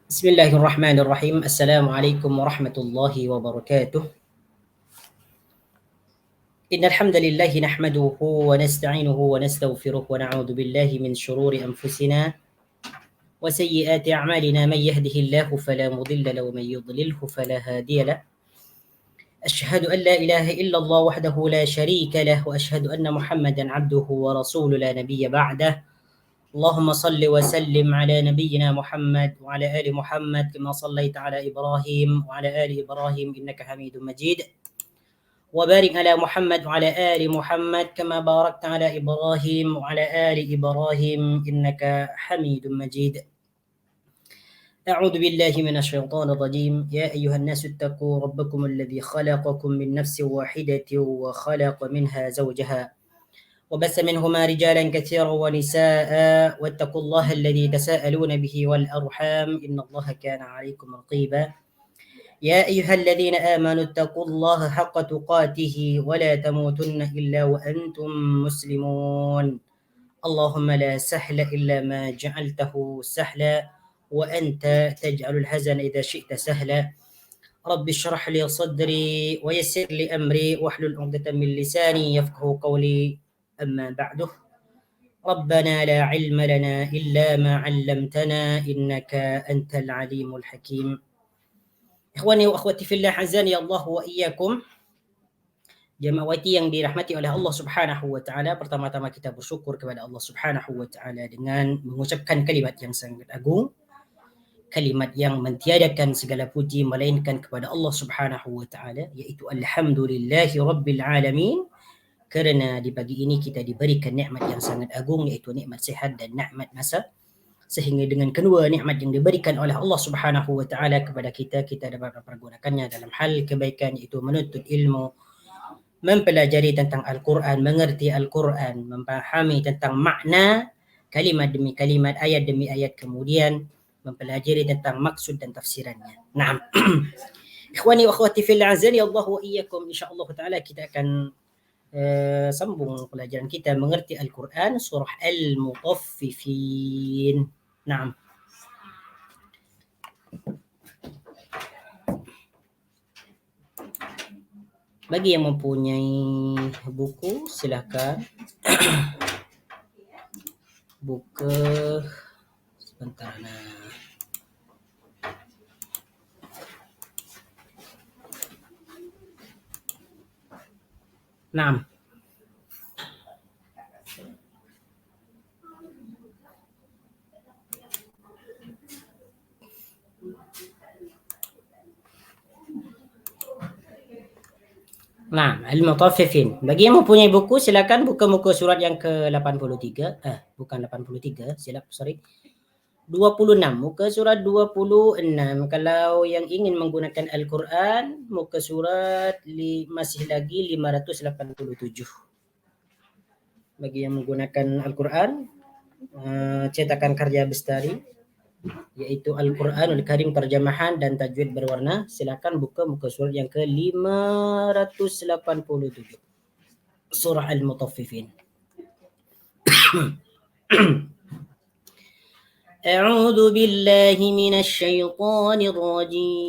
Bismillahirrahmanirrahim. Assalamualaikum warahmatullahi wabarakatuh. Innal hamdalillah nahmaduhu wa nasta'inuhu wa nastaghfiruh wa na'udzu billahi min shururi anfusina wa sayyiati a'malina man yahdihillahu fala mudilla lahu wa man yudlilhu fala hadiya lahu. Ashhadu an la ilaha illallah wahdahu la sharika lahu wa ashhadu anna Muhammadan 'abduhu wa rasuluhu la nabiyya ba'dahu. اللهم صل وسلم على نبينا محمد وعلى آل محمد كما صليت على إبراهيم وعلى آل إبراهيم إنك حميد مجيد وبارك على محمد وعلى آل محمد كما باركت على إبراهيم وعلى آل إبراهيم إنك حميد مجيد. أعوذ بالله من الشيطان الرجيم. يا أيها الناس اتقوا ربكم الذي خلقكم من نفس واحدة وخلق منها زوجها وبث منهما رجالا كثيرا ونساء واتقوا الله الذي تساءلون به والأرحام إن الله كان عليكم رقيبا. يا أيها الذين آمنوا اتقوا الله حق تقاته ولا تموتن إلا وأنتم مسلمون. اللهم لا سهل إلا ما جعلته سهلا وأنت تجعل الحزن إذا شئت سهلا. رب اشرح لي صدري ويسر لي أمري واحلل عقدة من لساني يفقهوا قولي. أما بعد ربنا لا علم لنا إلا ما علمتنا إنك أنت العليم الحكيم. Ikhwani wa akhwati fillah azani Allah wa iyyakum. Jamaawati yang dirahmati oleh Allah Subhanahu wa taala, pertama-tama kita bersyukur kepada Allah Subhanahu wa taala dengan mengucapkan kalimat yang sangat agung, kalimat yang mentiadakan segala puji melainkan kepada Allah Subhanahu wa taala, yaitu alhamdulillahi rabbil alamin. Kerana di pagi ini kita diberikan nikmat yang sangat agung, iaitu nikmat sihat dan nikmat masa, sehingga dengan kedua nikmat yang diberikan oleh Allah Subhanahu wa taala kepada kita dapat mempergunakannya dalam hal kebaikan, iaitu menuntut ilmu, mempelajari tentang Al-Quran, mengerti Al-Quran, memahami tentang makna kalimat demi kalimat, ayat demi ayat, kemudian mempelajari tentang maksud dan tafsirannya. Naam. Ikhwani wa akhwati fillah azani Allah wa iyyakum, insyaallah taala kita akan sambung pelajaran kita mengerti Al-Quran, surah Al-Mutaffifin. Naam. Bagi yang mempunyai buku, silakan buka sebentar. Naam. Nah, Al-Mutaffifin. Bagi yang mempunyai buku, silakan buka muka surat yang ke-83. Bukan 83, silap, sorry. 26, muka surat 26. Kalau yang ingin menggunakan Al-Quran, muka surat masih lagi 587. Bagi yang menggunakan Al-Quran, cetakan Karya Bestari, yaitu Al-Quranul Karim terjemahan dan tajwid berwarna, silakan buka muka surat yang ke-587. Surah Al-Mutaffifin. A'udzu billahi minasy syaithanir rajim.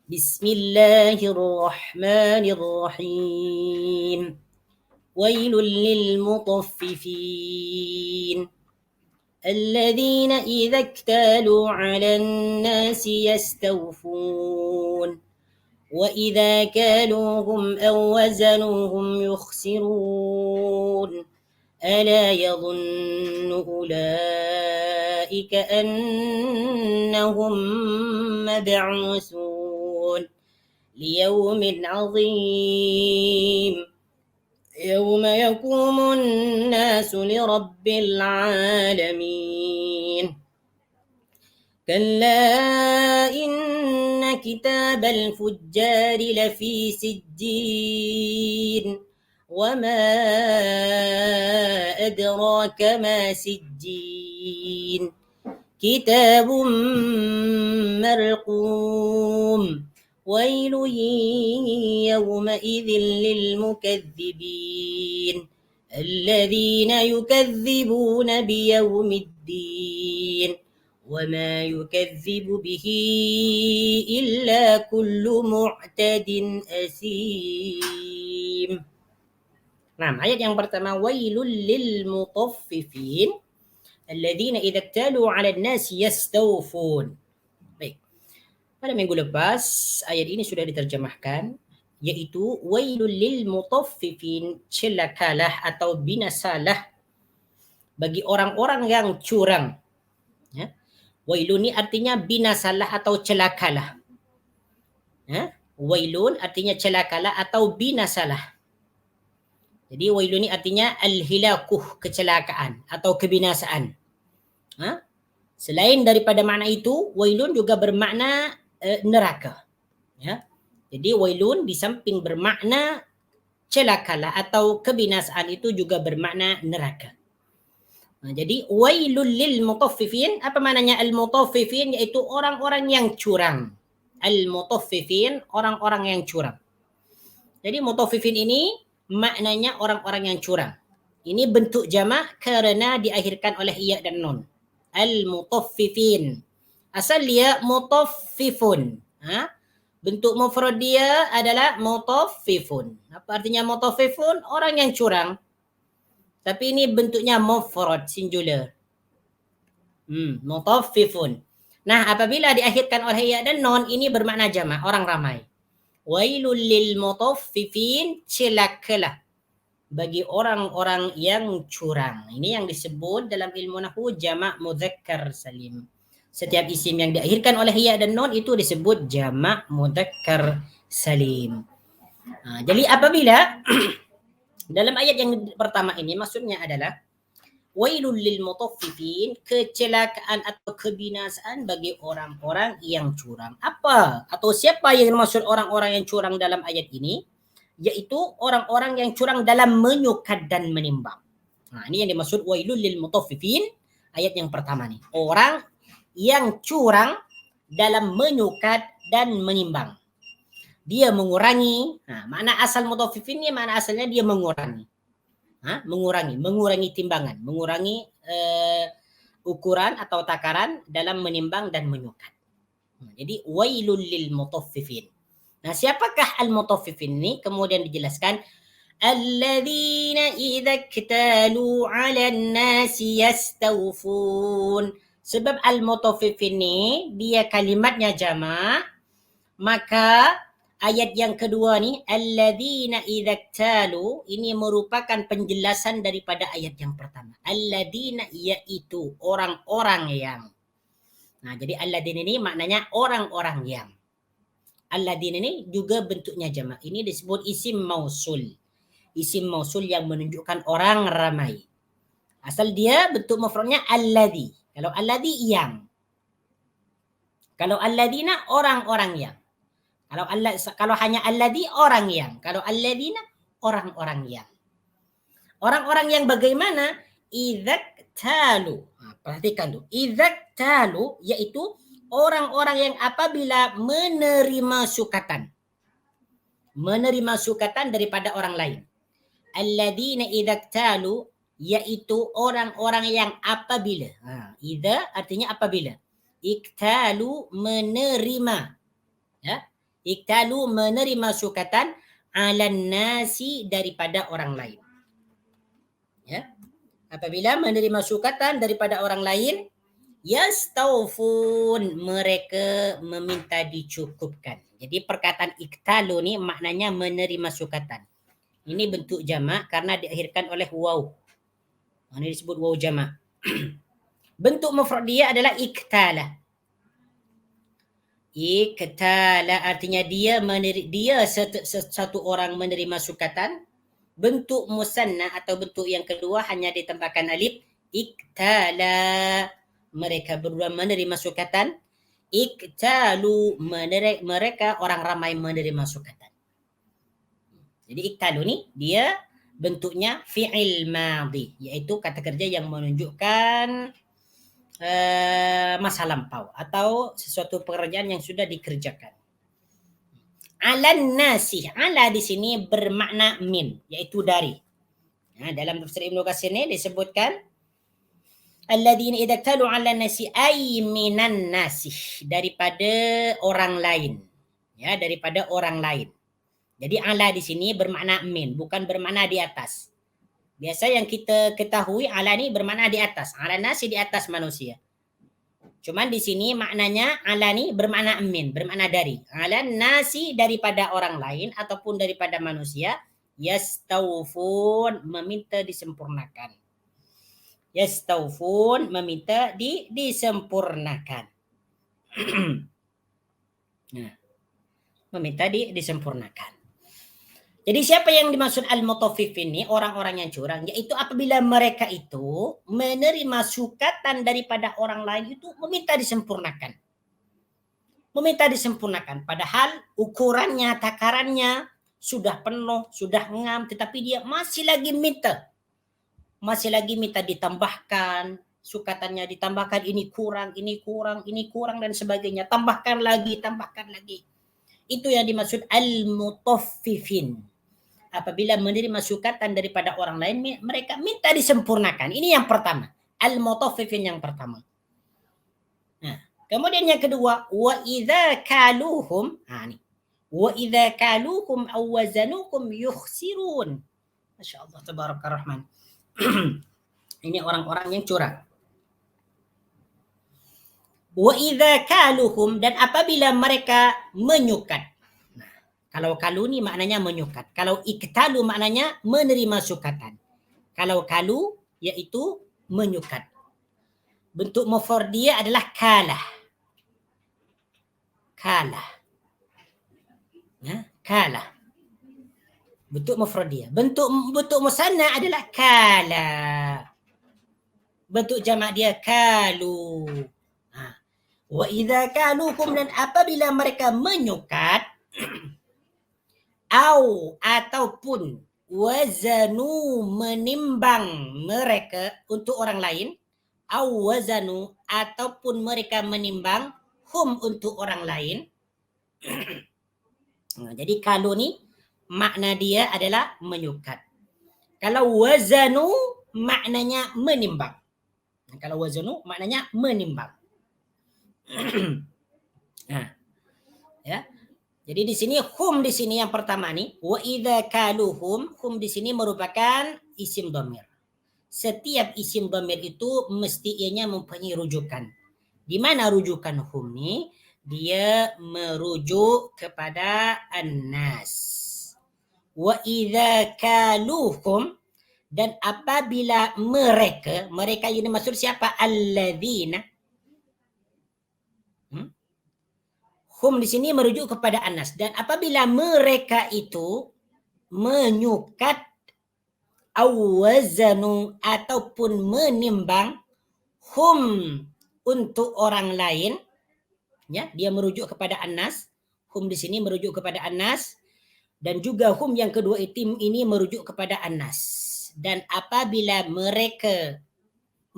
Bismillahirrahmanirrahim. Wailul lil mutaffifin. الذين إذا اكتالوا على الناس يستوفون وإذا كالوهم أو وزنوهم يخسرون ألا يظن أولئك أنهم مبعوثون ليوم عظيم يوم يقوم الناس لرب العالمين كلا إن كتاب الفجار لفي سجين وما أدراك ما سجين كتاب مرقوم ويل يومئذ للمكذبين الذين يكذبون بيوم الدين الدين وما يكذب به إلا كل معتد أثيم. Nah, ayat yang pertama, wailul lil mutaffifin alladzina idza iktalu 'alan nasi yastawfun. Baik. Pada minggu lepas ayat ini sudah diterjemahkan, yaitu wailul lil mutaffifin, celakalah atau binasalah bagi orang-orang yang curang. Ya. Wailun ini artinya binasalah atau celakalah. Ya. Wailun artinya celakalah atau binasalah. Jadi wailun ini artinya al-hilakuh, kecelakaan atau kebinasaan. Ha? Selain daripada makna itu, wailun juga bermakna neraka. Ya. Jadi wailun di samping bermakna celakalah atau kebinasaan itu juga bermakna neraka. Jadi wailul lil mutaffifin, apa maknanya al-mutaffifin? Yaitu orang-orang yang curang. Al-mutaffifin, orang-orang yang curang. Jadi mutaffifin ini maknanya orang-orang yang curang. Ini bentuk jamak kerana diakhirkan oleh ya dan nun. Al-mutaffifin. Asal dia mutaffifun. Bentuk mufrad dia adalah mutaffifun. Apa artinya mutaffifun? Orang yang curang. Tapi ini bentuknya mufrad, singular. Mutaffifun. Nah, apabila diakhirkan oleh ya dan nun, ini bermakna jamak, orang ramai. Wailul lil mutaffifin, celakalah bagi orang-orang yang curang. Ini yang disebut dalam ilmu nahwu jamak mudzakkar salim. Setiap isim yang diakhirkan oleh ya dan nun itu disebut jamak mudzakkar salim. Jadi apabila dalam ayat yang pertama ini maksudnya adalah wailul lil mutaffifin, kecelakaan atau kebinasaan bagi orang-orang yang curang. Apa atau siapa yang dimaksud orang-orang yang curang dalam ayat ini? Yaitu orang-orang yang curang dalam menyukat dan menimbang. Ini yang dimaksud wailul lil mutaffifin, ayat yang pertama nih. Orang yang curang dalam menyukat dan menimbang. Dia mengurangi. Makna asal mutaffifin ni, makna asalnya dia mengurangi. Mengurangi timbangan, mengurangi ukuran atau takaran dalam menimbang dan menyukat. Jadi wailul lil mutaffifin. Nah, siapakah al-mutaffifin ini? Kemudian dijelaskan alladzina idza iktalu 'alan nasi yastawfun. Sebab al-mutaffifin ini dia kalimatnya jamak, maka ayat yang kedua ni alladzina idza iktalu ini merupakan penjelasan daripada ayat yang pertama. Alladzina iaitu orang-orang yang. Nah, jadi alladzina ini maknanya orang-orang yang. Alladzina ini juga bentuknya jamak. Ini disebut isim mausul. Isim mausul yang menunjukkan orang ramai. Asal dia bentuk mufradnya alladzi. Kalau alladzi yang. Kalau alladzina orang-orang yang. Kalau hanya alladzi orang yang. Kalau alladzina orang-orang yang. Orang-orang yang bagaimana? Idzaktalu. Perhatikan tu. Idzaktalu iaitu orang-orang yang apabila menerima sukatan. Menerima sukatan daripada orang lain. Alladzina idzaktalu iaitu orang-orang yang apabila. Idza artinya apabila. Iktalu menerima. Ya. Iktalu menerima sukatan alan nasi daripada orang lain. Ya. Apabila menerima sukatan daripada orang lain, yastawfun, mereka meminta dicukupkan. Jadi perkataan iktalu ni maknanya menerima sukatan. Ini bentuk jamak karena diakhirkan oleh waw. Ini disebut waw jamak. Bentuk mufrad dia adalah iktala. Iktala artinya dia satu orang menerima sukatan. Bentuk musanna atau bentuk yang kedua hanya ditambahkan alif. Iktala, mereka berdua menerima sukatan. Iktalu, mereka orang ramai menerima sukatan. Jadi iktalu ni dia bentuknya fi'il madhi, iaitu kata kerja yang menunjukkan masa lampau atau sesuatu pekerjaan yang sudah dikerjakan. Alan nasi, ala di sini bermakna min, iaitu dari. Dalam tafsir Ibnu Katsir ini disebutkan Alladzina idza talu 'ala nasi ay minan nasi, daripada orang lain. Ya, daripada orang lain. Jadi ala di sini bermakna min, bukan bermakna di atas. Biasa yang kita ketahui ala ni bermakna di atas. Ala nasi di atas manusia. Cuman di sini maknanya ala ni bermakna min, bermakna dari. Ala nasi daripada orang lain ataupun daripada manusia, yastawfun meminta disempurnakan. Yastawfun meminta disempurnakan. Nah, meminta disempurnakan. Jadi siapa yang dimaksud al-mutaffifin ini? Orang-orang yang curang. Yaitu apabila mereka itu menerima sukatan daripada orang lain itu meminta disempurnakan. Meminta disempurnakan. Padahal ukurannya, takarannya sudah penuh, sudah ngam. Tetapi dia masih lagi minta. Masih lagi minta ditambahkan. Sukatannya ditambahkan, ini kurang, ini kurang, ini kurang dan sebagainya. Tambahkan lagi, tambahkan lagi. Itu yang dimaksud al-mutaffifin. Apabila menerima sukatan daripada orang lain, mereka minta disempurnakan. Ini yang pertama. Al-mutaffifin yang pertama. Nah, kemudian yang kedua, wa idza kaluhum, nih. Wa idza kaluhum aw wazanukum yukhsirun. Masyaallah tabarakar rahman. Ini orang-orang yang curang. Wa idza kaluhum, dan apabila mereka menyukat. Kalau kalu ni maknanya menyukat. Kalau iktalu maknanya menerima sukatan. Kalau kalu iaitu menyukat. Bentuk mufrad dia adalah kalah. Kalah. Ya, kalah. Bentuk mufrad dia. Bentuk musanna adalah kala. Bentuk jamak dia kalu. Wa idza kaluhum, dan apabila mereka menyukat ataupun wazanu menimbang mereka untuk orang lain, wazanu ataupun mereka menimbang hum untuk orang lain. Jadi kalau ni makna dia adalah menyukat. Kalau wazanu maknanya menimbang. Kalau wazanu maknanya menimbang. Ya. Jadi di sini hum di sini yang pertama nih, wa idza kaluhum, hum di sini merupakan isim dhamir. Setiap isim dhamir itu mesti ianya mempunyai rujukan. Di mana rujukan hum ni? Dia merujuk kepada an-nas. Wa idza kaluhum, dan apabila mereka ini maksud siapa? Alladzina. Hum di sini merujuk kepada Anas, dan apabila mereka itu menyukat awazanu ataupun menimbang hum untuk orang lain, ya, dia merujuk kepada Anas. Hum di sini merujuk kepada Anas, dan juga hum yang kedua itu ini merujuk kepada Anas. Dan apabila mereka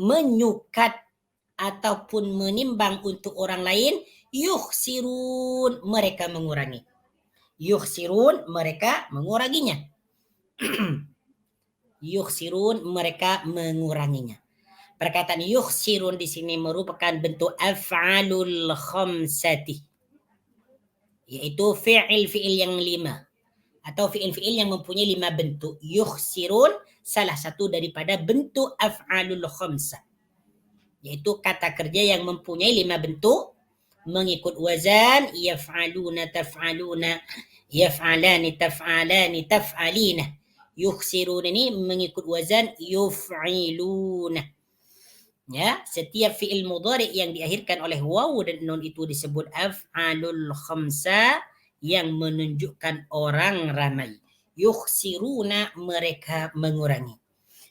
menyukat ataupun menimbang untuk orang lain, yukhsirun, mereka mengurangi. Yukhsirun, mereka menguranginya. Yukhsirun, mereka menguranginya. Perkataan yukhsirun di sini merupakan bentuk af'alul khamsati, yaitu fi'il yang 5 atau fi'il yang mempunyai 5 bentuk. Yukhsirun salah satu daripada bentuk af'alul khamsah, yaitu kata kerja yang mempunyai 5 bentuk mengikut wazan yaf'aluna, taf'aluna, yaf'alani, taf'alani, taf'alina. Yukhsirun ini mengikut wazan yuf'iluna. Ya, setiap fi'il mudhari' yang diakhirkan oleh waw dan nun itu disebut af'alul khamsa yang menunjukkan orang ramai. Yukhsiruna, mereka mengurangi.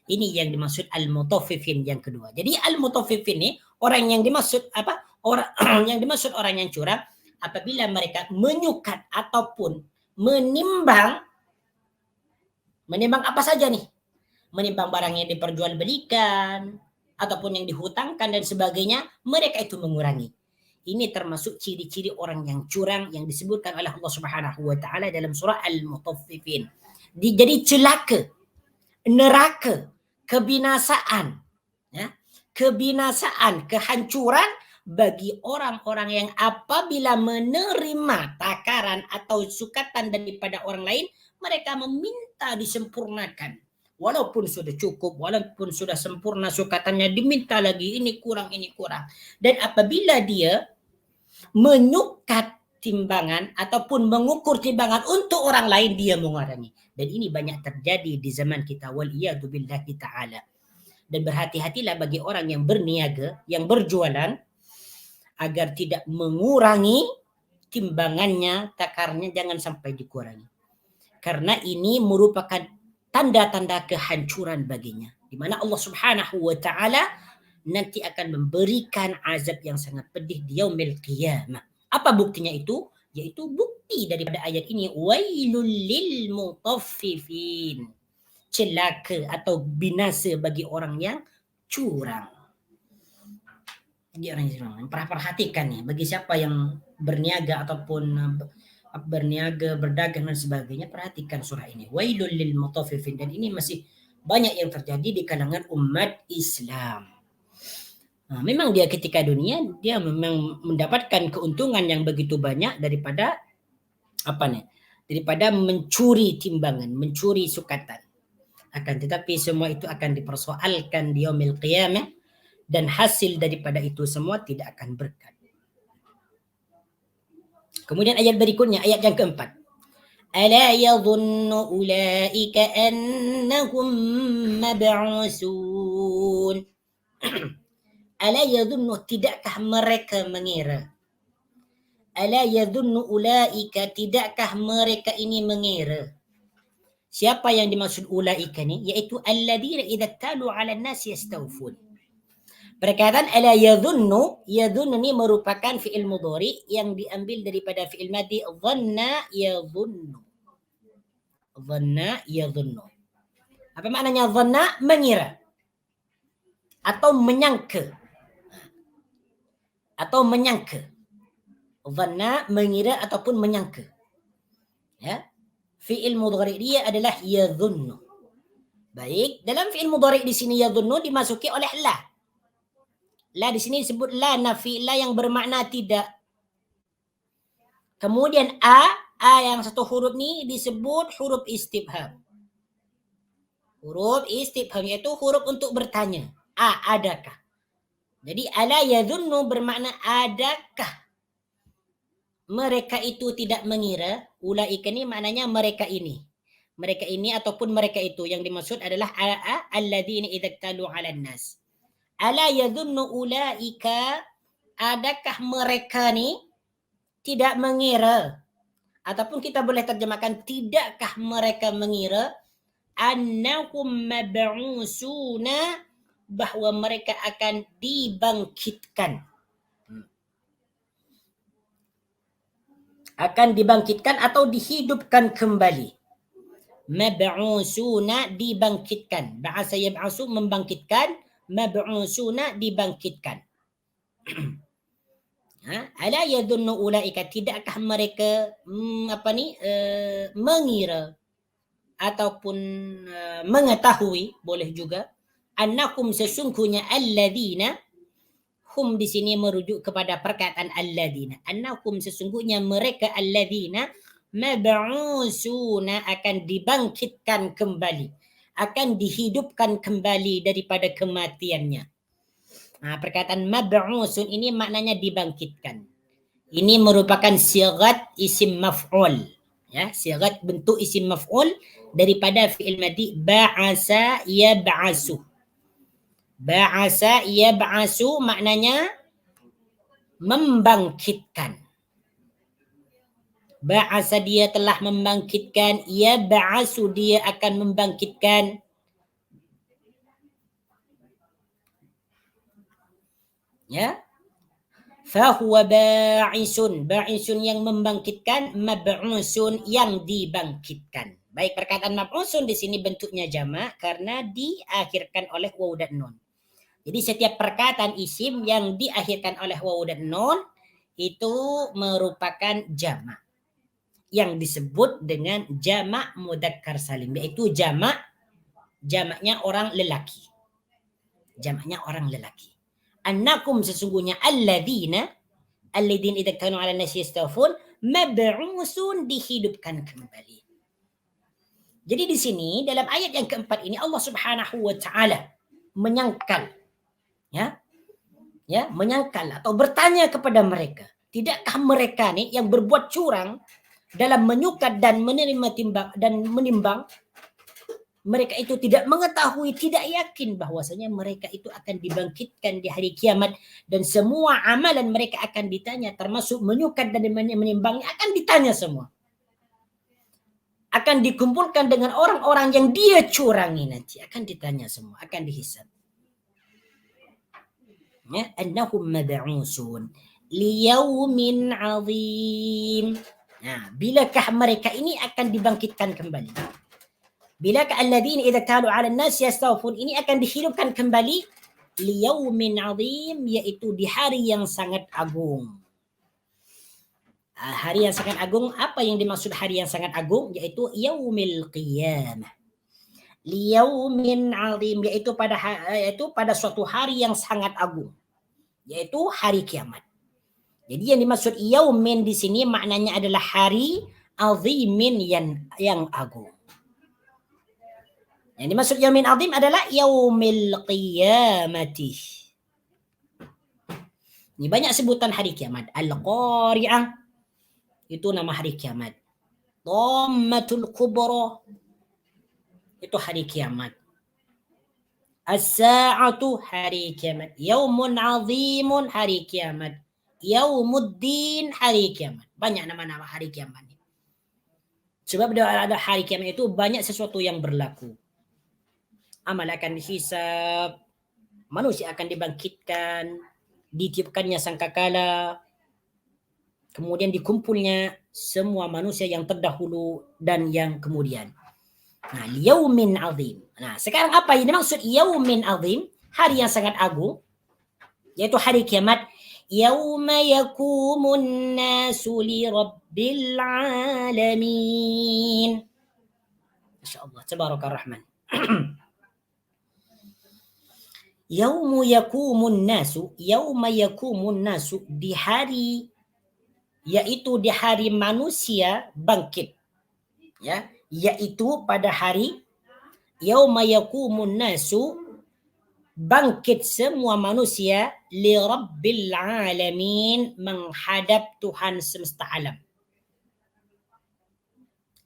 Ini yang dimaksud al-mutaffifin yang kedua. Jadi al-mutaffifin ini orang yang dimaksud apa? Orang yang dimaksud orang yang curang apabila mereka menyukat ataupun menimbang apa saja nih? Menimbang barang yang diperjualbelikan ataupun yang dihutangkan dan sebagainya, mereka itu mengurangi. Ini termasuk ciri-ciri orang yang curang yang disebutkan oleh Allah Subhanahu wa taala dalam surah Al-Mutaffifin. Jadi celaka, neraka, kebinasaan, ya. kebinasaan, kehancuran bagi orang-orang yang apabila menerima takaran atau sukatan daripada orang lain, mereka meminta disempurnakan. Walaupun sudah cukup, walaupun sudah sempurna sukatannya, diminta lagi, ini kurang, ini kurang. Dan apabila dia menyukat timbangan ataupun mengukur timbangan untuk orang lain, dia mengurangi. Dan ini banyak terjadi di zaman kita, waliyadu billahi ta'ala. Dan berhati-hatilah bagi orang yang berniaga, yang berjualan, agar tidak mengurangi timbangannya, takarnya, jangan sampai dikurangi. Karena ini merupakan tanda-tanda kehancuran baginya. Di mana Allah Subhanahu wa ta'ala nanti akan memberikan azab yang sangat pedih di yaumil qiyamah. Apa buktinya itu? Yaitu bukti daripada ayat ini, wailul lil mutaffifin. Celaka atau binasa bagi orang yang curang. Jadi orang yang perhatikan nih, bagi siapa yang berniaga ataupun berniaga, berdagang dan sebagainya, perhatikan surah ini. Wailul lil mutaffifin. Dan ini masih banyak yang terjadi di kalangan umat Islam. Memang dia ketika dunia dia memang mendapatkan keuntungan yang begitu banyak daripada daripada mencuri timbangan, mencuri sukatan. Akan tetapi semua itu akan dipersoalkan di yaumil qiyamah, dan hasil daripada itu semua tidak akan berkat. Kemudian ayat berikutnya, ayat yang keempat. Ala yadhunnu ulaika annahum mab'usun. Ala yadhunnu, tidakkah mereka mengira? Ala yadhunnu ulaika, tidakkah mereka ini mengira? Siapa yang dimaksud ulaika ni? Iaitu alladzina idza talu 'alan nas yastawfun. Perkataan ala yadhunnu, yadhunnu ni merupakan fi'il mudhari yang diambil daripada fi'il madhi dhanna yadhunnu. Dhanna yadhunnu. Apa maknanya dhanna? Mengira atau menyangka. Atau menyangka. Dhanna mengira ataupun menyangka. Ya. Fi'il mudhari dia adalah yadhunnu. Baik, dalam fi'il mudhari di sini yadhunnu dimasuki oleh la. La di sini disebut la nafi, la yang bermakna tidak. Kemudian a yang satu huruf ni disebut huruf istifham. Huruf istifham iaitu huruf untuk bertanya. Adakah? Jadi ala yadhunnu bermakna adakah mereka itu tidak mengira. Ulaika ni maknanya mereka ini. Mereka ini ataupun mereka itu. Yang dimaksud adalah alladzina idza talu 'alan nas. Ala yadhunnu ulaika, adakah mereka ni tidak mengira, ataupun kita boleh terjemahkan tidakkah mereka mengira, annahum mab'usuna, bahawa mereka akan dibangkitkan. Akan dibangkitkan atau dihidupkan kembali. Mab'usuna, dibangkitkan. Ba'asa yab'asu, membangkitkan. Mab'usuna, dibangkitkan. Ala yadhunnu ulaika, tidakkah mereka mengira ataupun mengetahui, boleh juga, annakum, sesungguhnya, alladzina, hum di sini merujuk kepada perkataan alladzina. Annakum, sesungguhnya mereka, alladzina mab'usuna, akan dibangkitkan kembali, akan dihidupkan kembali daripada kematiannya. Perkataan mab'usun ini maknanya dibangkitkan. Ini merupakan sigat isim maf'ul. Ya, sigat bentuk isim maf'ul daripada fi'il madhi ba'asa yab'asu. Ba'asa yab'asu maknanya membangkitkan. Ba'asa, dia telah membangkitkan. Yab'asu, dia akan membangkitkan. Ya. Fahuwa ba'isun. Ba'isun yang membangkitkan. Mab'usun yang dibangkitkan. Baik, perkataan mab'usun di sini bentuknya jamak karena diakhirkan oleh waw dan nun. Jadi setiap perkataan isim yang diakhirkan oleh waw dan nun itu merupakan jamak, yang disebut dengan jamak mudzakkar salim, yaitu jamaknya orang lelaki. Jamaknya orang lelaki. Annakum sesungguhnya alladzina idza kanu 'ala nasi yastawfun mab'usun dihidupkan kembali. Jadi di sini dalam ayat yang keempat ini Allah Subhanahu wa taala menyangkal menyangkal atau bertanya kepada mereka, tidakkah mereka nih yang berbuat curang dalam menyukat dan menerima timbang dan menimbang, mereka itu tidak mengetahui, tidak yakin bahwasanya mereka itu akan dibangkitkan di hari kiamat dan semua amalan mereka akan ditanya, termasuk menyukat dan menimbangnya akan ditanya semua. Akan dikumpulkan dengan orang-orang yang dia curangi nanti, akan ditanya semua, akan dihisab. Annahum mab'usun liyaumin 'azim. Nah, bilakah mereka ini akan dibangkitkan kembali? Bilakah alladzina idza talu 'ala an-nas yastawfun ini akan dihidupkan kembali liyaumin 'azim, yaitu di hari yang sangat agung. Hari yang sangat agung, apa yang dimaksud hari yang sangat agung? Yaitu yaumil qiyamah. Liyaumin 'azim, yaitu pada suatu hari yang sangat agung, yaitu hari kiamat. Jadi yang dimaksud yaumin di sini maknanya adalah hari azimin yang agung. Yang dimaksud yaumin azim adalah yaumil qiyamati. Ini banyak sebutan hari kiamat. Al-Qari'ah itu nama hari kiamat. Dhammatul Kubra itu hari kiamat. As-sa'atu hari kiamat. Yaumun azimun hari kiamat. Yaumuddin hari kiamat. Banyak nama-nama hari kiamat. Sebab ada hari kiamat itu banyak sesuatu yang berlaku. Amal akan dihisab, manusia akan dibangkitkan, ditiupkannya sangkakala, kemudian dikumpulnya semua manusia yang terdahulu dan yang kemudian. Nah, yaumin azim. Nah, sekarang apa yang dimaksud yaumin azim? Hari yang sangat agung, yaitu hari kiamat. Yauma yakumun nasu li rabbil alamin. Masyaallah, tabarakar rahman. Yauma yakumun nasu di hari, yaitu di hari manusia bangkit, ya, yaitu pada hari yauma yakumun nasu bangkit semua manusia li rabbil alamin, menghadap Tuhan semesta alam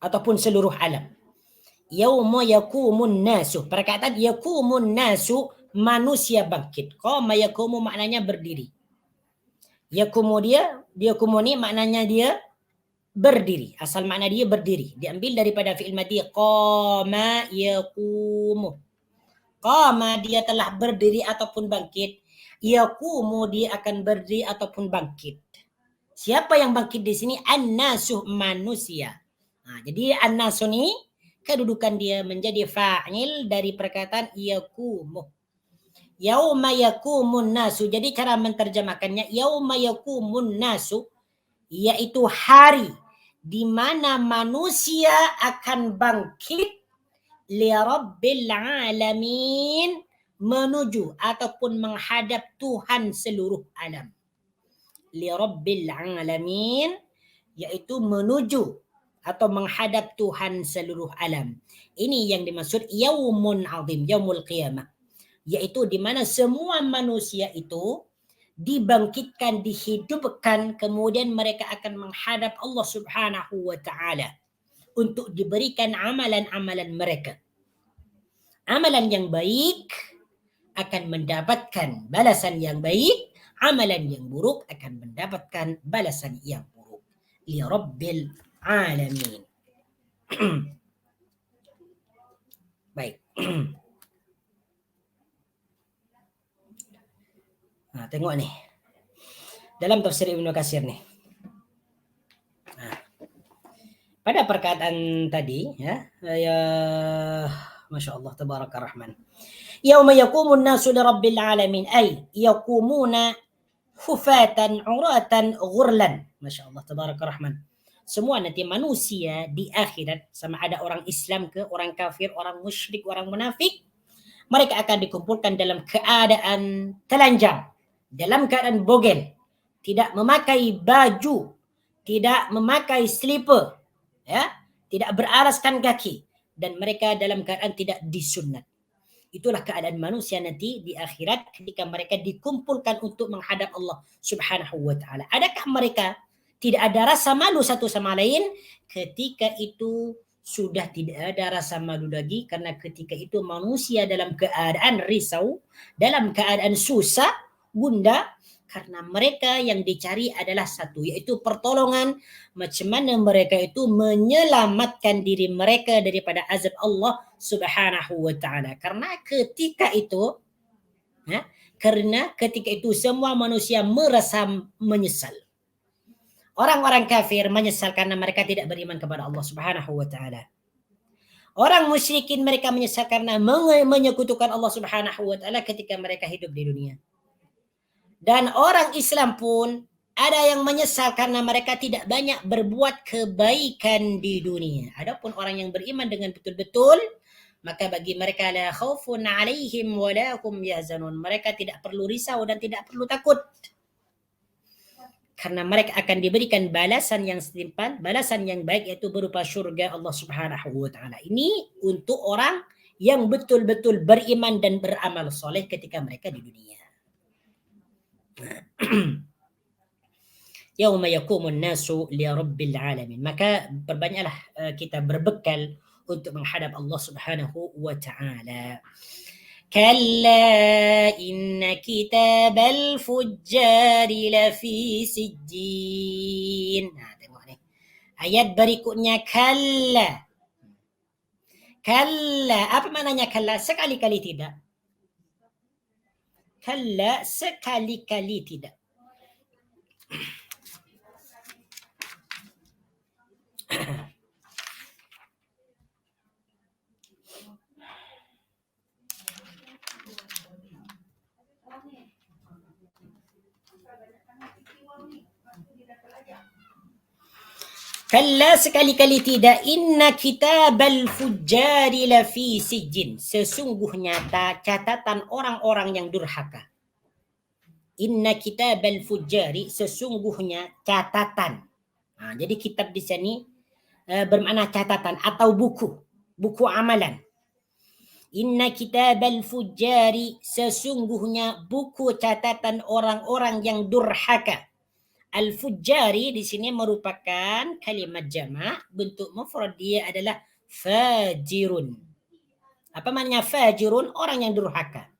ataupun seluruh alam. Yauma yakumun nasu, perkataan yakumun nasu manusia bangkit. Qama yakumu maknanya berdiri. Yakumu kumu ni maknanya dia berdiri. Asal makna dia berdiri. Diambil daripada fi'il madhi qama yakumu. Qama dia telah berdiri ataupun bangkit. Yakumu dia akan berdiri ataupun bangkit. Siapa yang bangkit di sini? An-nasu manusia. Nah, jadi an-nasu ni kedudukan dia menjadi fa'il dari perkataan yakumu. Yauma yakumun nasu. Jadi cara menterjemahkannya yauma yakumun nasu, yaitu hari di mana manusia akan bangkit li rabbil alamin, menuju ataupun menghadap Tuhan seluruh alam. Li rabbil alamin, yaitu menuju atau menghadap Tuhan seluruh alam. Ini yang dimaksud yaumun azim, yaumul qiyamah, yaitu di mana semua manusia itu dibangkitkan, dihidupkan, kemudian mereka akan menghadap Allah Subhanahu wa taala untuk diberikan amalan-amalan mereka. Amalan yang baik akan mendapatkan balasan yang baik, amalan yang buruk akan mendapatkan balasan yang buruk. Li rabbil alamin. Baik. Nah, tengok nih. Dalam tafsir Ibnu Katsir nih. Nah, pada perkataan tadi ya, Masya Allah, tabarakar rahman. Yauma yakumun nasu li rabbil alamin, ay yakumuna hufatan uratan ghurlan. Masya Allah, tabarakar rahman. Semua nanti manusia di akhirat, sama ada orang Islam ke, orang kafir, orang musyrik, orang munafik, mereka akan dikumpulkan dalam keadaan telanjang, dalam keadaan bogel, tidak memakai baju, tidak memakai slipper, ya, tidak beralaskan kaki, dan mereka dalam keadaan tidak disunat. Itulah keadaan manusia nanti di akhirat ketika mereka dikumpulkan untuk menghadap Allah Subhanahu wa taala. Adakah mereka tidak ada rasa malu satu sama lain? Ketika itu sudah tidak ada rasa malu lagi, karena ketika itu manusia dalam keadaan risau, dalam keadaan susah, gundah, karena mereka yang dicari adalah satu, yaitu pertolongan. Macam mana mereka itu menyelamatkan diri mereka daripada azab Allah Subhanahu wa taala. Karena ketika itu semua manusia merasa menyesal. Orang-orang kafir menyesal karena mereka tidak beriman kepada Allah Subhanahu wa taala. Orang musyrikin mereka menyesal karena menyekutukan Allah Subhanahu wa taala ketika mereka hidup di dunia. Dan orang Islam pun ada yang menyesal karena mereka tidak banyak berbuat kebaikan di dunia. Adapun orang yang beriman dengan betul-betul, maka bagi mereka la khaufun alaihim wa la hum yahzanun. Mereka tidak perlu risau dan tidak perlu takut. Karena mereka akan diberikan balasan yang setimpal, balasan yang baik, yaitu berupa syurga Allah Subhanahu wa taala. Ini untuk orang yang betul-betul beriman dan beramal soleh ketika mereka di dunia. Yauma yaqumun nasu li rabbil alamin. Maka perbanyaklah kita berbekal untuk menghadap Allah Subhanahu wa taala. Kalla inna kitabal fujjari lafi sijjin. Nah, tengok ni. Ayat berikutnya kalla. Kalla, apa maknanya kalla? Sekali-kali tidak. Kalla, sekali-kali tidak. Kalla, sekali-kali tidak. Inna kitabal fujjari lafi sijjin. Sesungguhnya catatan orang-orang yang durhaka. Inna kitabal fujjari, sesungguhnya catatan. Jadi kitab di sini bermakna catatan atau buku amalan. Inna kitabal fujjari, sesungguhnya buku catatan orang-orang yang durhaka. Al-fujjari di sini merupakan kalimat jamak, bentuk mufrad dia adalah fajirun. Apa maknanya fajirun? Orang yang durhaka.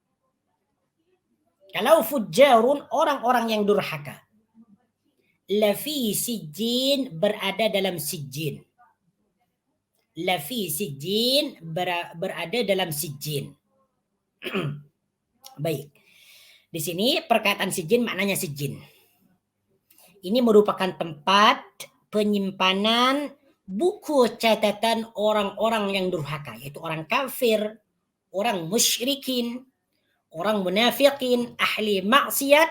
Kalau fujjarun, orang-orang yang durhaka. Lafi sijjin, berada dalam sijjin. Lafi sijjin, berada dalam sijjin. Baik. Di sini perkataan sijjin maknanya sijjin. Ini merupakan tempat penyimpanan buku catatan orang-orang yang durhaka, yaitu orang kafir, orang musyrikin, orang munafikin, ahli maksiat.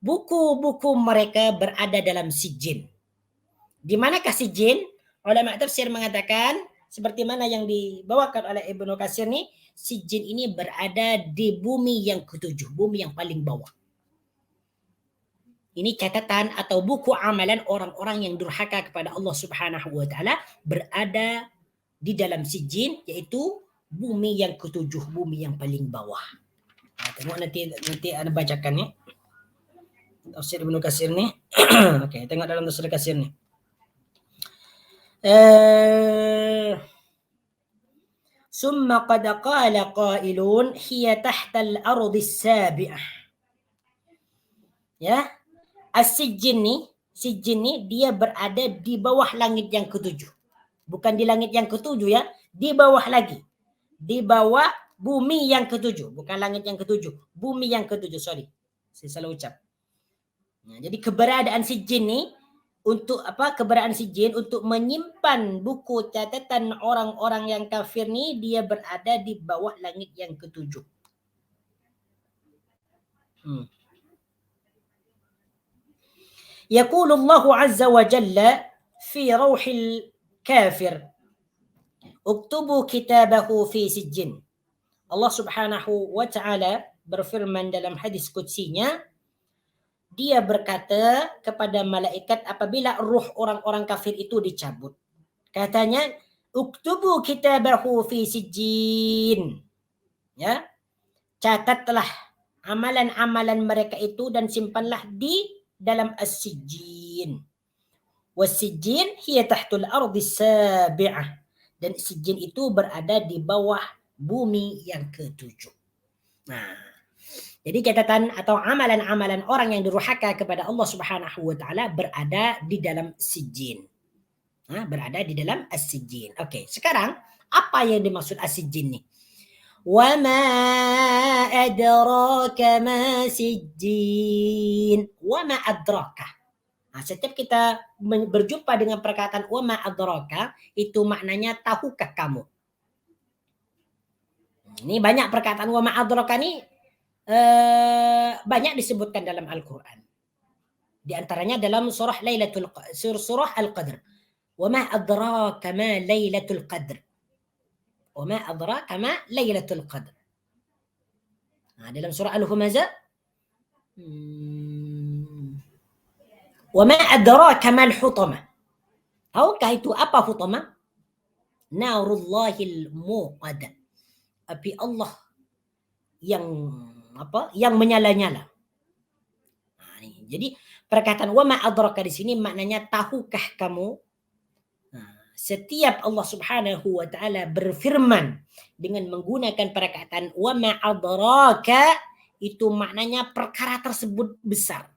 Buku-buku mereka berada dalam sijjin. Di manakah sijjin? Ulama tafsir mengatakan, seperti mana yang dibawakan oleh Ibnu Katsir ni, sijjin ini berada di bumi yang ketujuh, bumi yang paling bawah. Ini catatan atau buku amalan orang-orang yang durhaka kepada Allah Subhanahu wa taala berada di dalam sijjin, yaitu bumi yang ketujuh, bumi yang paling bawah. Tengok nanti ana bacakan ni. Tafsir Ibnu Katsir ni. Okey, tengok dalam tafsir Katsir ni. Summa qad qala qailun hiya tahta al-ardi as-sabi'ah. Ya. As-sijjin ni dia berada di bawah langit yang ketujuh. Bukan di langit yang ketujuh ya, di bawah lagi. Di bawah bumi yang ketujuh, bukan langit yang ketujuh, bumi yang ketujuh, sorry. Saya salah ucap. Nah, jadi keberadaan sijjin ni untuk apa? Keberadaan sijjin untuk menyimpan buku catatan orang-orang yang kafir ni, dia berada di bawah langit yang ketujuh. يقول الله عز وجل في روح الكافر اكتبوا كتابه في سجين Allah Subhanahu wa taala berfirman dalam hadis qudsinya, dia berkata kepada malaikat apabila ruh orang-orang kafir itu dicabut. Katanya, "Uktubu kitabahu fi sijjin." Ya, catatlah amalan-amalan mereka itu dan simpanlah di dalam as-sijjin. Was-sijjin hiya tahtul ardi sabi'ah. Dan sijjin itu berada di bawah bumi yang ketujuh. Nah, jadi catatan atau amalan-amalan orang yang durhaka kepada Allah Subhanahu wa taala berada di dalam sijjin. Nah, berada di dalam as-sijjin. Oke, sekarang apa yang dimaksud as-sijjin nih? Wa ma adraka ma sijjin. Wa ma adraka. Nah, setiap kita berjumpa dengan perkataan wa ma adraka, itu maknanya tahukah kamu? Ini banyak perkataan wa ma adraka ini banyak disebutkan dalam Al-Quran. Di antaranya dalam surah Al-Qadr. Wa ma adraka ma Lailatul Qadr. Wa ma adraka ma Lailatul Qadr. Nah, dalam surah Al-Humazah, wa ma adraka mal hutamah. Tahukah itu apa hutamah? Narullahil muqadah. Api Allah yang apa? Yang menyala-nyala. Nah, jadi perkataan wa ma adraka di sini maknanya tahukah kamu? Nah, setiap Allah Subhanahu wa taala berfirman dengan menggunakan perkataan wa ma adraka, itu maknanya perkara tersebut besar.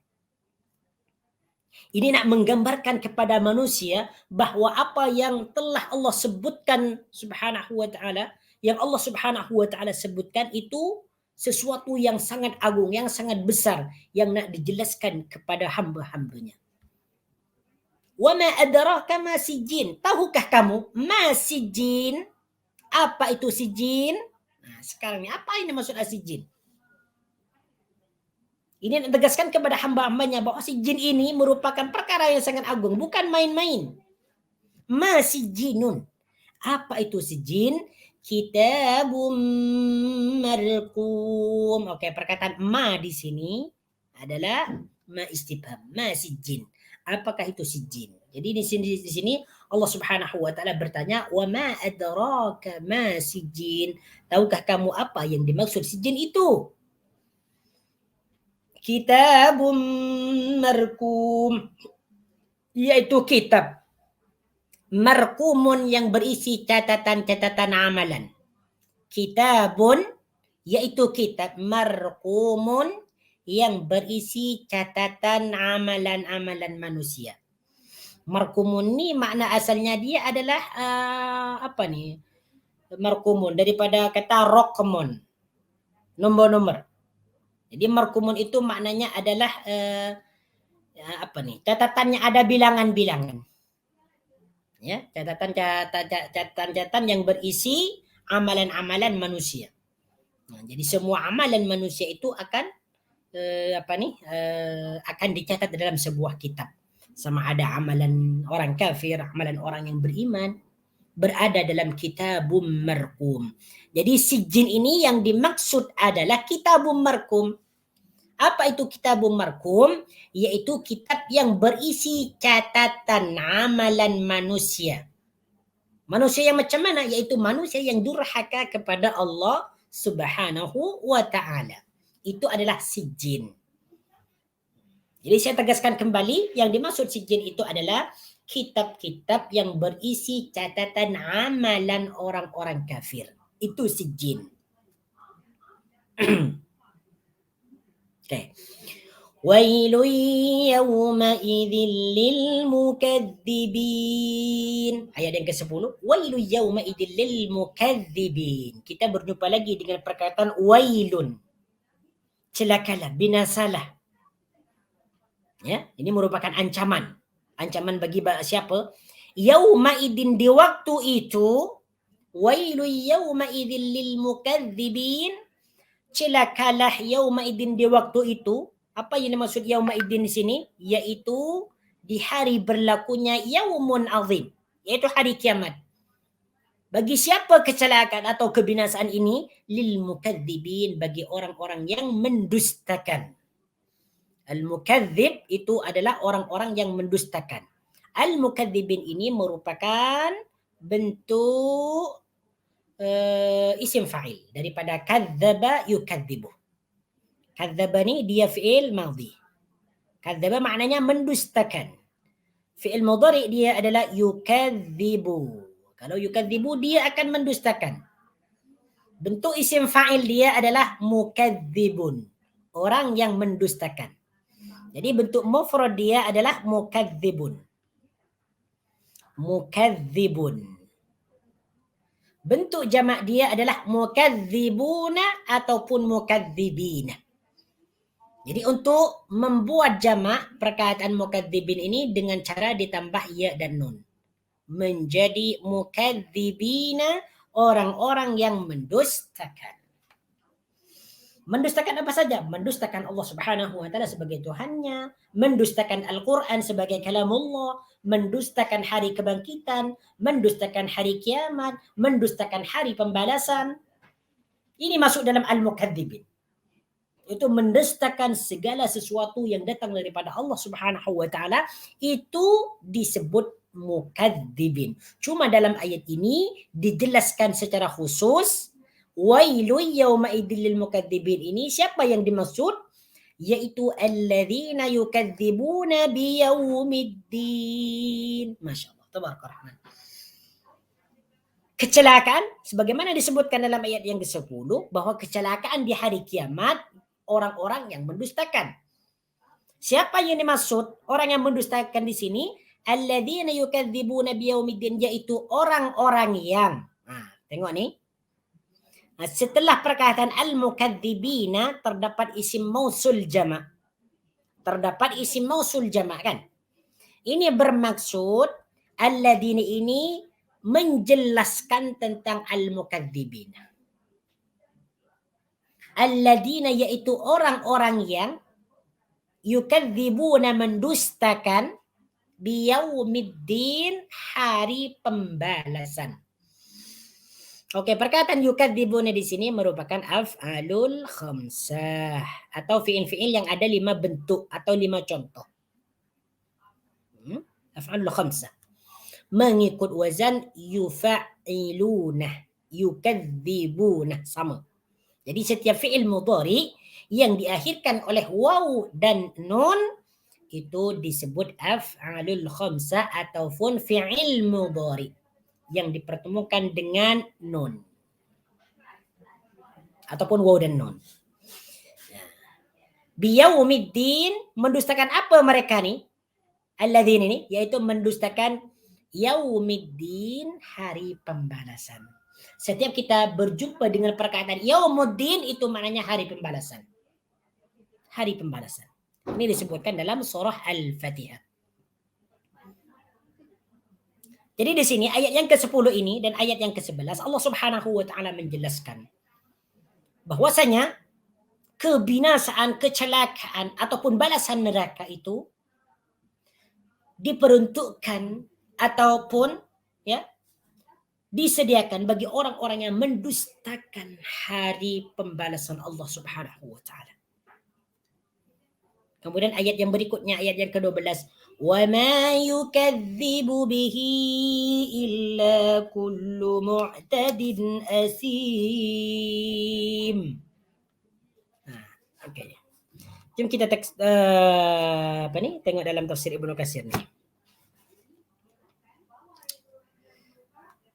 Ini nak menggambarkan kepada manusia bahwa apa yang telah Allah sebutkan Subhanahu wa taala, yang Allah Subhanahu wa taala sebutkan itu sesuatu yang sangat agung, yang sangat besar, yang nak dijelaskan kepada hamba-hambanya. Wa ma adraka ma sijjin. Tahukah kamu ma sijjin? Apa itu sijjin? Nah, sekarang ini apa ini maksud sijjin? Ini menegaskan kepada hamba-hambanya bahwa sijjin ini merupakan perkara yang sangat agung, bukan main-main. Ma sijjinun. Apa itu sijjin? Kitabum marqum. Oke, perkataan ma di sini adalah ma istifham, ma sijjin. Apakah itu sijjin? Jadi di sini Allah Subhanahu wa taala bertanya, "Wa ma adraka ma sijjin?" Tahukah kamu apa yang dimaksud sijjin itu? Kitabum marqum, yaitu kitab marqumun yang berisi catatan-catatan amalan. Kitabun yaitu kitab marqumun yang berisi catatan amalan-amalan manusia. Marqumun ni makna asalnya dia adalah apa ni? Marqumun daripada kata raqmun, nombor-nombor. Jadi marqumun itu maknanya adalah apa nih? Catatannya ada bilangan-bilangan. Ya, catatan yang berisi amalan-amalan manusia. Nah, jadi semua amalan manusia itu akan akan dicatat dalam sebuah kitab. Sama ada amalan orang kafir, amalan orang yang beriman, berada dalam kitabum marqum. Jadi sijjin ini yang dimaksud adalah kitabum marqum. Apa itu kitabum marqum? Yaitu kitab yang berisi catatan amalan manusia. Manusia yang macam mana? Yaitu manusia yang durhaka kepada Allah Subhanahu wa ta'ala. Itu adalah sijjin. Jadi saya tegaskan kembali, yang dimaksud sijjin itu adalah kitab-kitab yang berisi catatan amalan orang-orang kafir. Itu sijjin. Okay. Wailun yawma'idhin lil mukadzibin. Ayat yang ke-10. Wailun yawma'idhin lil mukadzibin. Kita berjumpa lagi dengan perkataan wailun. Celakalah, binasalah. Ya, ini merupakan ancaman. Ancaman bagi siapa? Yawma'idhin, di waktu itu. Wailun yawma'idhin lil mukadzibin. Celakalah yawma'idhin, di waktu itu. Apa yang dimaksud yawma'idhin di sini? Yaitu di hari berlakunya yaumun azim, yaitu hari kiamat. Bagi siapa kecelakaan atau kebinasaan ini? Lil mukadzibin, bagi orang-orang yang mendustakan. Al-mukadzib itu adalah orang-orang yang mendustakan. Al-mukadzibin ini merupakan bentuk isim fa'il daripada kadzdzaba yukadzibu. Kadzdzaba ni dia fi'il madhi. Kadzdzaba maknanya mendustakan. Fi'il mudhari dia adalah yukadzibu. Kalau yukadzibu dia akan mendustakan. Bentuk isim fa'il dia adalah mukadzibun. Orang yang mendustakan. Jadi bentuk mufrad dia adalah mukadzibun. Mukadzibun. Bentuk jamak dia adalah mukadzibuna ataupun mukadzibina. Jadi untuk membuat jamak perkataan mukadzibin ini dengan cara ditambah ya dan nun. Menjadi mukadzibina, orang-orang yang mendustakan. Mendustakan apa saja? Mendustakan Allah Subhanahu wa taala sebagai Tuhannya, mendustakan Al-Qur'an sebagai kalamullah, mendustakan hari kebangkitan, mendustakan hari kiamat, mendustakan hari pembalasan. Ini masuk dalam al-mukadzibin. Itu mendustakan segala sesuatu yang datang daripada Allah Subhanahu wa taala, itu disebut mukadzibin. Cuma dalam ayat ini dijelaskan secara khusus wailul yauma idzil lil mukadzibin, ini siapa yang dimaksud? Yaitu alladzina yukadzibuna biyaumiddin. Masyaallah, tabarakallah rahman. Kecelakaan sebagaimana disebutkan dalam ayat yang ke-10 bahwa kecelakaan di hari kiamat orang-orang yang mendustakan. Siapa yang dimaksud orang yang mendustakan di sini? Alladzina yukadzibuna biyaumiddin, yaitu orang-orang yang tengok ni. Setelah perkataan al-mukadzibina terdapat isim mausul jama'. Terdapat isim mausul jama' kan? Ini bermaksud alladzina ini menjelaskan tentang al-mukadzibina. Alladzina yaitu orang-orang yang yukadzibuna mendustakan biyaumiddin, hari pembalasan. Oke, perkataan yukadzibuna di sini merupakan af'alul khamsah atau fi'il-fi'il yang ada 5 bentuk atau 5 contoh. Af'alul khamsah. Mengikut wazan yufa'iluna, yukadzibuna, sama. Jadi setiap fi'il mudhari yang diakhirkan oleh waw dan nun itu disebut af'alul khamsah ataupun fi'il mudhari yang dipertemukan dengan nun ataupun waw dan nun. Biyaumiddin, mendustakan apa mereka ni? Alladzina ini yaitu mendustakan yaumiddin, hari pembalasan. Setiap kita berjumpa dengan perkataan yaumuddin itu maknanya hari pembalasan. Hari pembalasan. Ini disebutkan dalam surah Al-Fatihah. Jadi di sini ayat yang ke-10 ini dan ayat yang ke-11 Allah Subhanahu wa taala menjelaskan bahwasanya kebinasaan, kecelakaan ataupun balasan neraka itu diperuntukkan ataupun disediakan bagi orang-orang yang mendustakan hari pembalasan Allah Subhanahu wa taala. Kemudian ayat yang berikutnya, ayat yang ke-12, وَمَا يُكَذِّبُ بِهِ إِلَّا كُلُّ مُعْتَدٍ أَثِيمٍ. Okay. Jom kita tengok dalam tafsir Ibnu Katsir ni.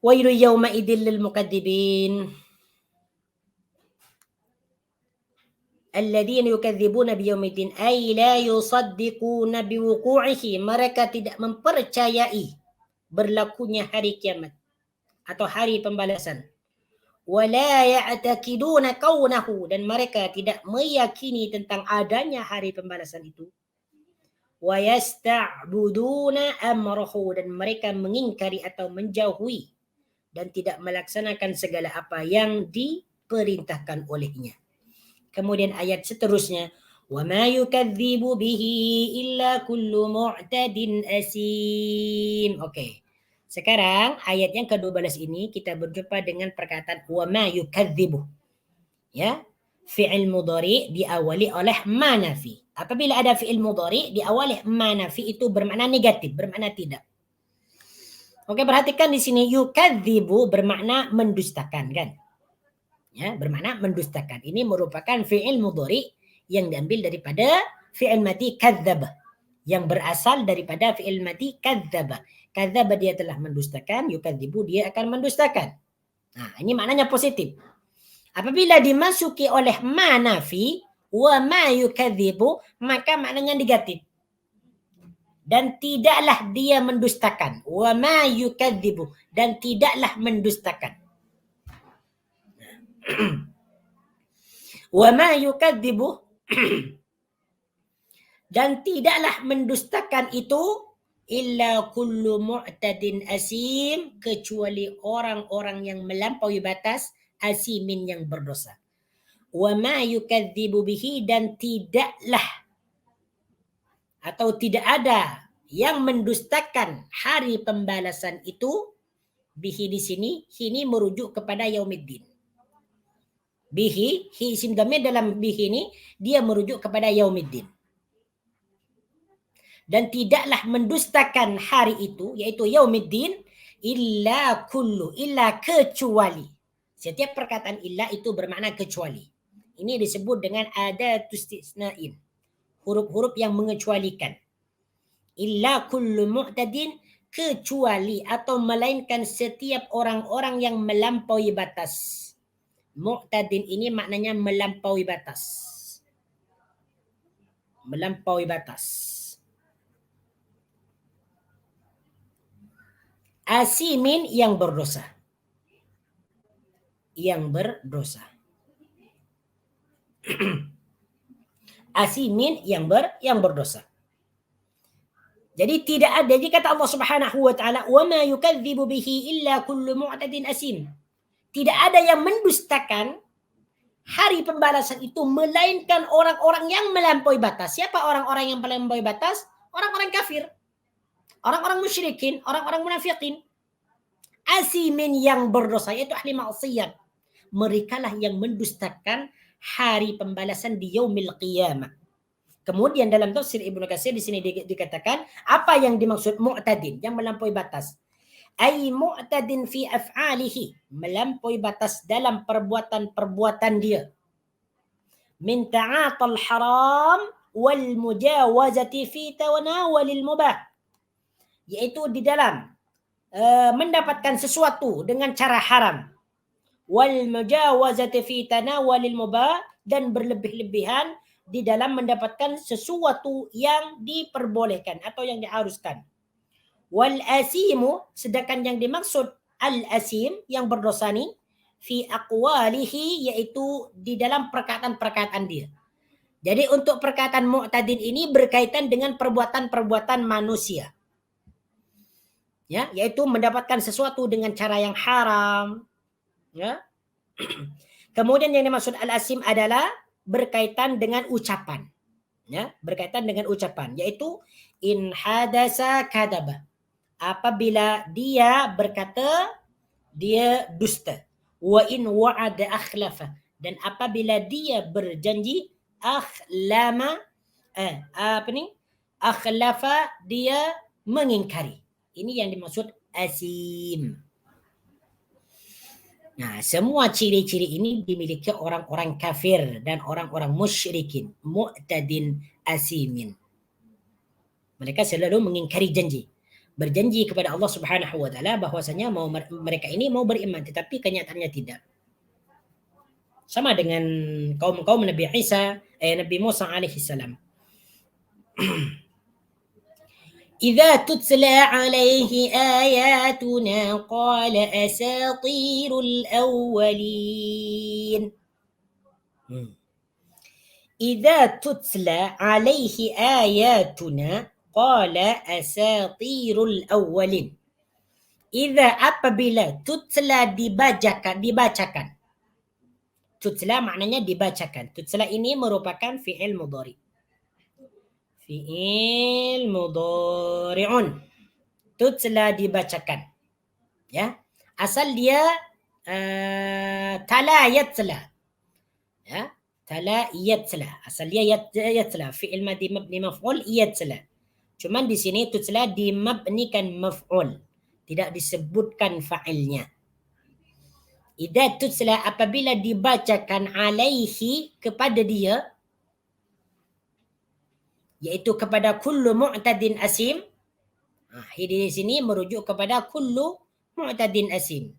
وَيْلٌ يَوْمَئِذٍ لِلْمُكَذِّبِينَ الَّذِينَ يُكَذِّبُونَ بِيَوْمِ الدِّينِ أَيْ لَا يُصَدِّقُونَ بِوُقُوعِهِ, mereka tidak mempercayai berlakunya hari kiamat atau hari pembalasan. وَلَا يَعْتَقِدُونَ كَوْنَهُ, dan mereka tidak meyakini tentang adanya hari pembalasan itu. وَيَسْتَعْبُدُونَ أَمْرَهُ, dan mereka mengingkari atau menjauhi dan tidak melaksanakan segala apa yang diperintahkan olehnya. Kemudian ayat seterusnya, وَمَا يُكَذِّبُ بِهِ إِلَّا كُلُّ مُعْتَدٍ أَثِيمٍ. Okey. Sekarang ayat yang ke-12 ini kita berjumpa dengan perkataan wa ma yukadzibu. Ya. Fi'il mudhari diawali oleh ma nafi. Apabila ada fi'il mudhari diawali ma nafi itu bermakna negatif, bermakna tidak. Oke, perhatikan di sini yukadzibu bermakna mendustakan kan? Ya, bermakna mendustakan. Ini merupakan fi'il mudhari yang diambil daripada fi'il madi kadzdzaba, yang berasal daripada fi'il madi kadzdzaba. Kadzdzaba dia telah mendustakan, yukadzibu dia akan mendustakan. Nah, ini maknanya positif. Apabila dimasuki oleh ma nafi wa ma yukadzibu, maka maknanya negatif. Dan tidaklah dia mendustakan. Wa ma yukadzibu, dan tidaklah mendustakan. Wa ma yukadzibu dan tidaklah mendustakan itu illa kullu mu'tadin asim, kecuali orang-orang yang melampaui batas, asimin yang berdosa. Wa ma yukadzibu bihi, dan tidaklah atau tidak ada yang mendustakan hari pembalasan itu. Bihi di sini ini merujuk kepada yaumiddin. Bihi, isim dhamir dalam bihi ini dia merujuk kepada yaumiddin. Dan tidaklah mendustakan hari itu, yaitu yaumiddin, illa kullu, illa kecuali. Setiap perkataan illa itu bermakna kecuali. Ini disebut dengan adatus istisna'in, huruf-huruf yang mengecualikan. Illa kullu mu'tadin, kecuali atau melainkan setiap orang-orang yang melampaui batas. Mu'tadin ini maknanya melampaui batas. Melampaui batas. Asimin yang berdosa. Yang berdosa. Asimin yang berdosa. Jadi tidak ada, jadi kata Allah Subhanahu wa taala, "Wa ma yukadzibu bihi illa kullu mu'tadin asim." Tidak ada yang mendustakan hari pembalasan itu melainkan orang-orang yang melampaui batas. Siapa orang-orang yang melampaui batas? Orang-orang kafir. Orang-orang musyrikin, orang-orang munafikin. Asimin yang berdosa, yaitu ahli maksiat. Merekalah yang mendustakan hari pembalasan di yaumil qiyamah. Kemudian dalam tafsir Ibnu Katsir di sini dikatakan apa yang dimaksud mu'tadin, yang melampaui batas. Ai mu'tadin fi af'alihi, melampaui batas dalam perbuatan-perbuatan dia. Min ta'atal haram wal mujawazati fi tanawulil mubah. Yaitu di dalam mendapatkan sesuatu dengan cara haram. Wal mujawazati fi tanawulil mubah, dan berlebih-lebihan di dalam mendapatkan sesuatu yang diperbolehkan atau yang diharuskan. Wal asimu, sedangkan yang dimaksud al-asim yang berdosa ni fi aqwalihi, yaitu di dalam perkataan-perkataan dia. Jadi untuk perkataan mu'tadin ini berkaitan dengan perbuatan-perbuatan manusia. Ya, yaitu mendapatkan sesuatu dengan cara yang haram, ya. Kemudian yang dimaksud al-asim adalah berkaitan dengan ucapan, ya, berkaitan dengan ucapan, yaitu in hadasa kadaba, apabila dia berkata dia dusta, wa in wa'ada akhlafa, dan apabila dia berjanji akhlama, akhlafa, dia mengingkari. Ini yang dimaksud asim. Nah, semua ciri-ciri ini dimiliki orang-orang kafir dan orang-orang musyrikin, mu'tadin asimin. Mereka selalu mengingkari janji. Berjanji kepada Allah Subhanahu wa taala bahwasanya mereka ini mau beriman, tetapi kenyataannya tidak. Sama dengan kaum Nabi Isa, Nabi Musa alaihi salam. إذا تتلى عليه آياتنا قال أساطير الأولين. إذا تتلى عليه آياتنا قال أساطير الأولين. إذا apabila tutla dibacakan. Tutla maknanya dibacakan. Tutla ini merupakan fi'il mudhari. Fi'il mudhari'un. Tutla dibacakan. Ya, asal dia tala yatsla. Ya, tala yatsla. Asal dia yatsla. Fi'il madhi mabni maf'ul yatsla. Cuman di sini tutsla dimabnikan maf'ul. Tidak disebutkan fa'ilnya. Idza tutsla apabila dibacakan alaihi kepada dia, yaitu kepada kullu mu'tadin asim. Di sini merujuk kepada kullu mu'tadin asim.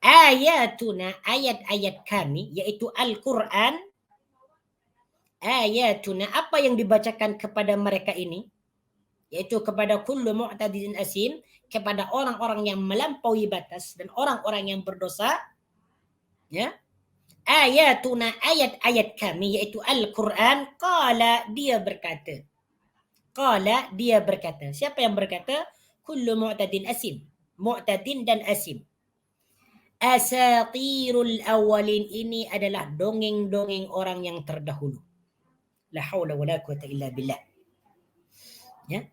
Ayatuna, ayat-ayat kami, yaitu Al-Quran. Ayatuna, apa yang dibacakan kepada mereka ini, yaitu kepada kullu mu'tadin asim, kepada orang-orang yang melampaui batas dan orang-orang yang berdosa. Ya, ayatuna, ayat-ayat kami, yaitu Al-Quran. Qala, dia berkata. Qala, dia berkata. Siapa yang berkata? Kullu mu'tadin asim. Mu'tadin dan asim. Asatirul awalin, ini adalah dongeng-dongeng orang yang terdahulu. La haula wala quwata illa billah. Ya.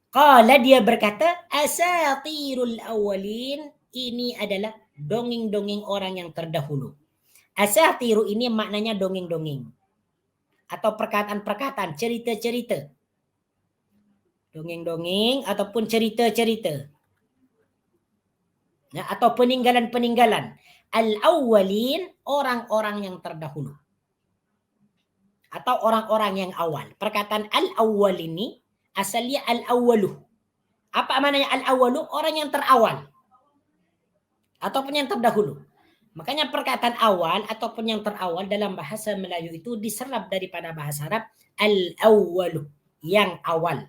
Qala, dia berkata, asatirul awalin, ini adalah dongeng-dongeng orang yang terdahulu. Asatiru ini maknanya dongeng-dongeng. Atau perkataan-perkataan, cerita-cerita. Dongeng-dongeng ataupun cerita-cerita. Ya, atau peninggalan-peninggalan. Al-awwalin, orang-orang yang terdahulu. Atau orang-orang yang awal. Perkataan al-awwal ini asalnya al-awwaluh. Apa maknanya al-awwaluh? Orang yang terawal. Ataupun yang terdahulu. Makanya perkataan awal ataupun yang terawal dalam bahasa Melayu itu diserap daripada bahasa Arab al-awwaluh. Yang awal.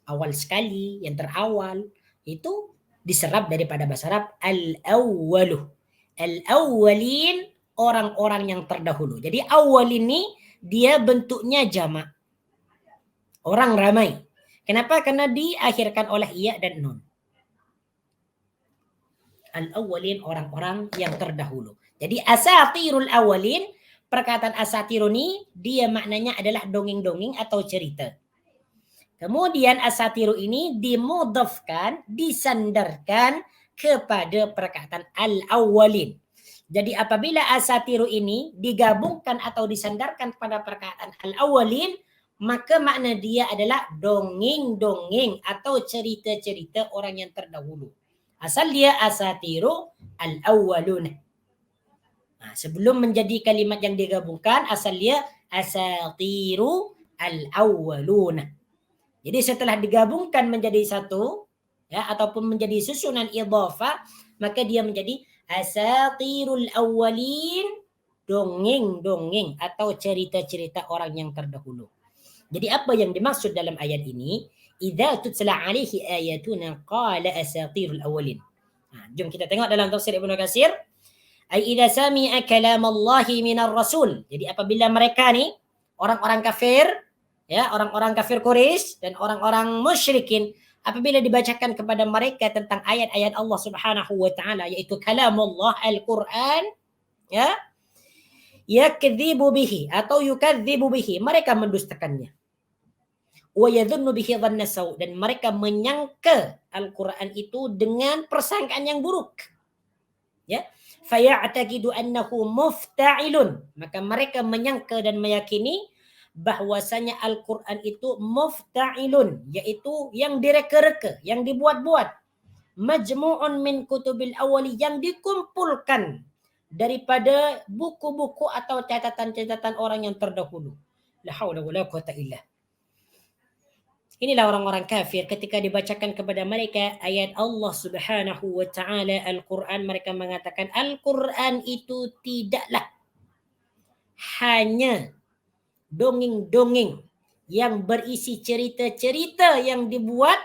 Awal sekali, yang terawal. Itu diserap daripada bahasa Arab al-awwaluh. Al-awwalin, orang-orang yang terdahulu. Jadi awal ini dia bentuknya jamak. Orang ramai. Kenapa? Karena diakhirkan oleh iya dan nun. Al-awwalin, orang-orang yang terdahulu. Jadi asatirul awwalin, perkataan asatiru ini dia maknanya adalah dongeng-dongeng atau cerita. Kemudian asatiru ini dimudhafkan, disandarkan kepada perkataan al-awwalin. Jadi apabila asatiru ini digabungkan atau disandarkan pada perkataan al-awwalin, maka makna dia adalah dongeng-dongeng atau cerita-cerita orang yang terdahulu. Asal dia asatiru al-awwalun. Sebelum menjadi kalimat yang digabungkan, asal dia asatiru al-awwalun. Jadi setelah digabungkan menjadi satu, ya, ataupun menjadi susunan idhafah, maka dia menjadi asatirul awwalin, dongeng-dongeng atau cerita-cerita orang yang terdahulu. Jadi apa yang dimaksud dalam ayat ini? Idza tutsla alaihi ayatuna qala asatirul awwalin. Jom kita tengok dalam tafsir Ibnu Katsir. Ai idza sami'a kalam Allah minar rasul. Jadi apabila mereka ni orang-orang kafir, ya, orang-orang kafir Quraisy dan orang-orang musyrikin, apabila dibacakan kepada mereka tentang ayat-ayat Allah Subhanahu wa taala, yaitu kalamullah Al-Quran, ya, yakdzibu bihi atau yukadzibu bihi, mereka mendustakannya. Wa yadhunnu bihi dhanna saw, dan mereka menyangka Al-Quran itu dengan persangkaan yang buruk. Ya, faya'taqidu annahu mufta'ilun, maka mereka menyangka dan meyakini bahwasanya Al-Quran itu mufta'ilun, yaitu yang direka-reka, yang dibuat-buat. Majmu'un min kutubil awali, yang dikumpulkan daripada buku-buku atau catatan-catatan orang yang terdahulu. La haula wala quwata illa. Inilah orang-orang kafir ketika dibacakan kepada mereka ayat Allah Subhanahu wa taala Al-Quran, mereka mengatakan Al-Quran itu tidaklah hanya dongeng-dongeng yang berisi cerita-cerita yang dibuat,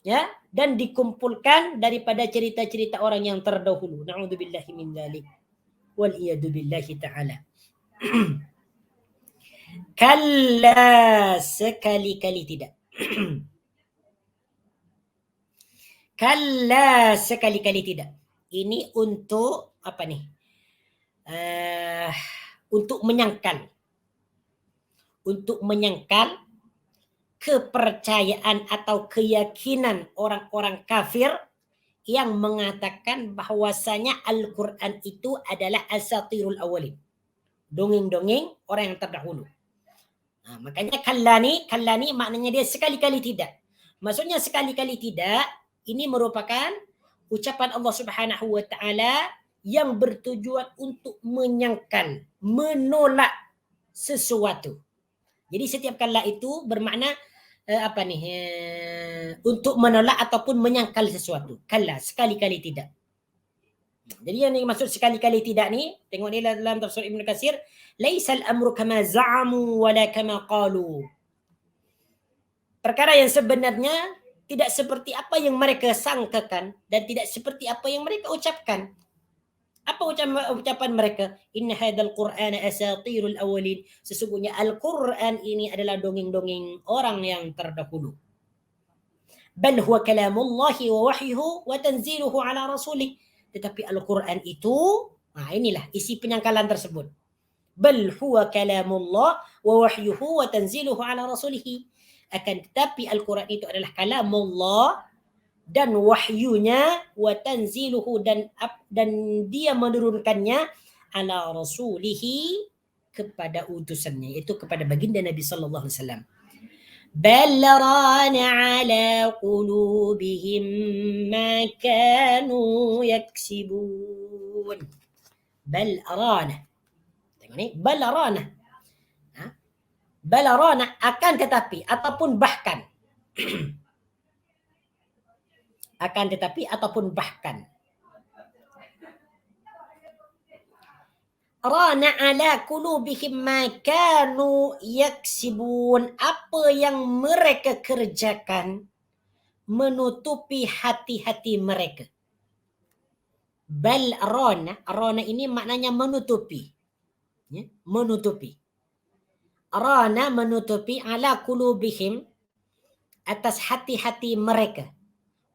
ya, dan dikumpulkan daripada cerita-cerita orang yang terdahulu. Na'udzubillahi min dzalik. Wal iyadu billahi ta'ala. Kalla, sekali-kali tidak. Kalla, sekali-kali tidak. Ini untuk apa nih? Untuk menyangkal. Untuk menyangkal kepercayaan atau keyakinan orang-orang kafir yang mengatakan bahwasanya Al-Quran itu adalah asatirul awalin. Dongeng-dongeng orang yang terdahulu. Nah, makanya kalla ni maknanya dia sekali-kali tidak. Maksudnya sekali-kali tidak, ini merupakan ucapan Allah Subhanahu wa taala yang bertujuan untuk menyangkal, menolak sesuatu. Jadi setiap kalla itu bermakna untuk menolak ataupun menyangkal sesuatu. Kalla, sekali-kali tidak. Jadi yang dimaksud sekali-kali tidak ni, tengok ni dalam tafsir Ibn Katsir, laisal amru kama za'amu wala kama qalu. Perkara yang sebenarnya tidak seperti apa yang mereka sangkakan dan tidak seperti apa yang mereka ucapkan. Apa ucapan mereka? Inna hadzal Qur'ana asatirul awwalin. Sesungguhnya Al-Qur'an ini adalah dongeng-dongeng orang yang terdahulu. Bal huwa kalamullahi wa wahyuhu wa tanziluhu ala rasulih. Tetapi Al-Quran itu, inilah isi penyangkalan tersebut. Bal huwa kalamullah wa wahyuhu wa tanziluhu ala rasulihi. Akan tetapi Al-Quran itu adalah kalamullah dan wahyunya, wa tanziluhu dan dia menurunkannya ala rasulihi kepada utusannya, itu kepada baginda Nabi sallallahu alaihi wasallam. بل ران على قلوبهم ما كانوا يكسبون. بل ران. Tengok ni, bal rana. Bal rana akan tetapi ataupun bahkan. Akan tetapi ataupun bahkan. Rana ala qulubihim ma kanu yaksibun. Apa yang mereka kerjakan menutupi hati-hati mereka. Bal rana, rana ini maknanya menutupi. Ya, menutupi. Rana menutupi ala qulubihim atas hati-hati mereka.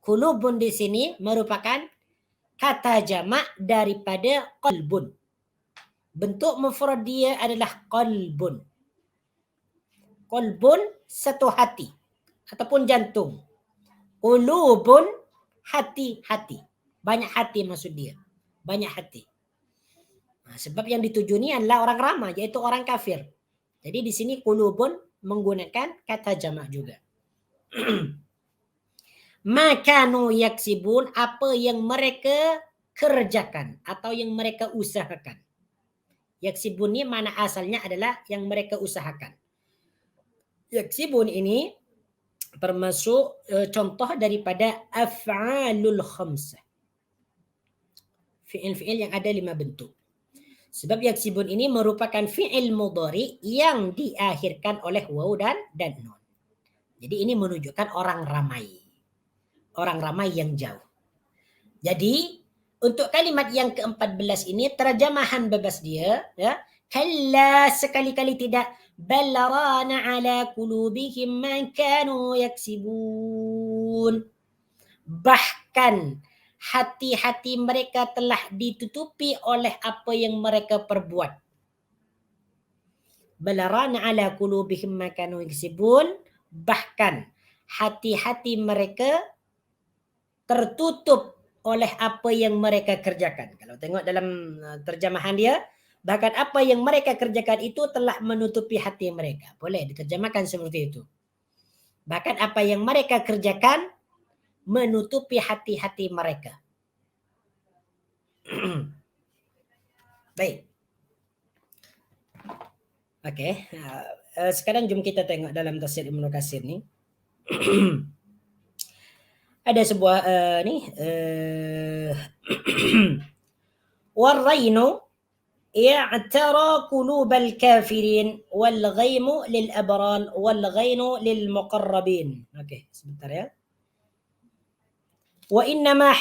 Qulubun di sini merupakan kata jamak daripada qalbun. Bentuk mufrad dia adalah qalbun. Qalbun satu hati ataupun jantung. Qulubun hati-hati. Banyak hati maksud dia. Banyak hati. Sebab yang dituju ni adalah orang ramai, iaitu orang kafir. Jadi di sini qulubun menggunakan kata jamak juga. Makanu yaksibun, apa yang mereka kerjakan atau yang mereka usahakan. Yaksibun ni mana asalnya adalah yang mereka usahakan. Yaksibun ini termasuk contoh daripada af'alul khamsah. Fi'il-fi'il yang ada 5 bentuk. Sebab yaksibun ini merupakan fi'il mudhari yang diakhirkan oleh waw dan nun. Jadi ini menunjukkan orang ramai. Orang ramai yang jauh. Jadi untuk kalimat yang ke-14 ini terjemahan bebas dia, ya. Kalla, sekali-kali tidak. Bal rana ala qulubihim ma kanu yaksibun. Bahkan hati-hati mereka telah ditutupi oleh apa yang mereka perbuat. Bal rana ala qulubihim ma kanu yaksibun. Bahkan hati-hati mereka tertutup oleh apa yang mereka kerjakan. Kalau tengok dalam terjemahan dia, bahkan apa yang mereka kerjakan itu telah menutupi hati mereka. Boleh diterjemahkan seperti itu. Bahkan apa yang mereka kerjakan menutupi hati-hati mereka. Baik. Okey. Sekarang jom kita tengok dalam tafsir Ibn Katsir ni. Ada sebuah warrainu i'tara qulubal kafirin wal ghaimu lil abral wal ghainu lil muqarrabin. Okey, sebentar ya. Wa innama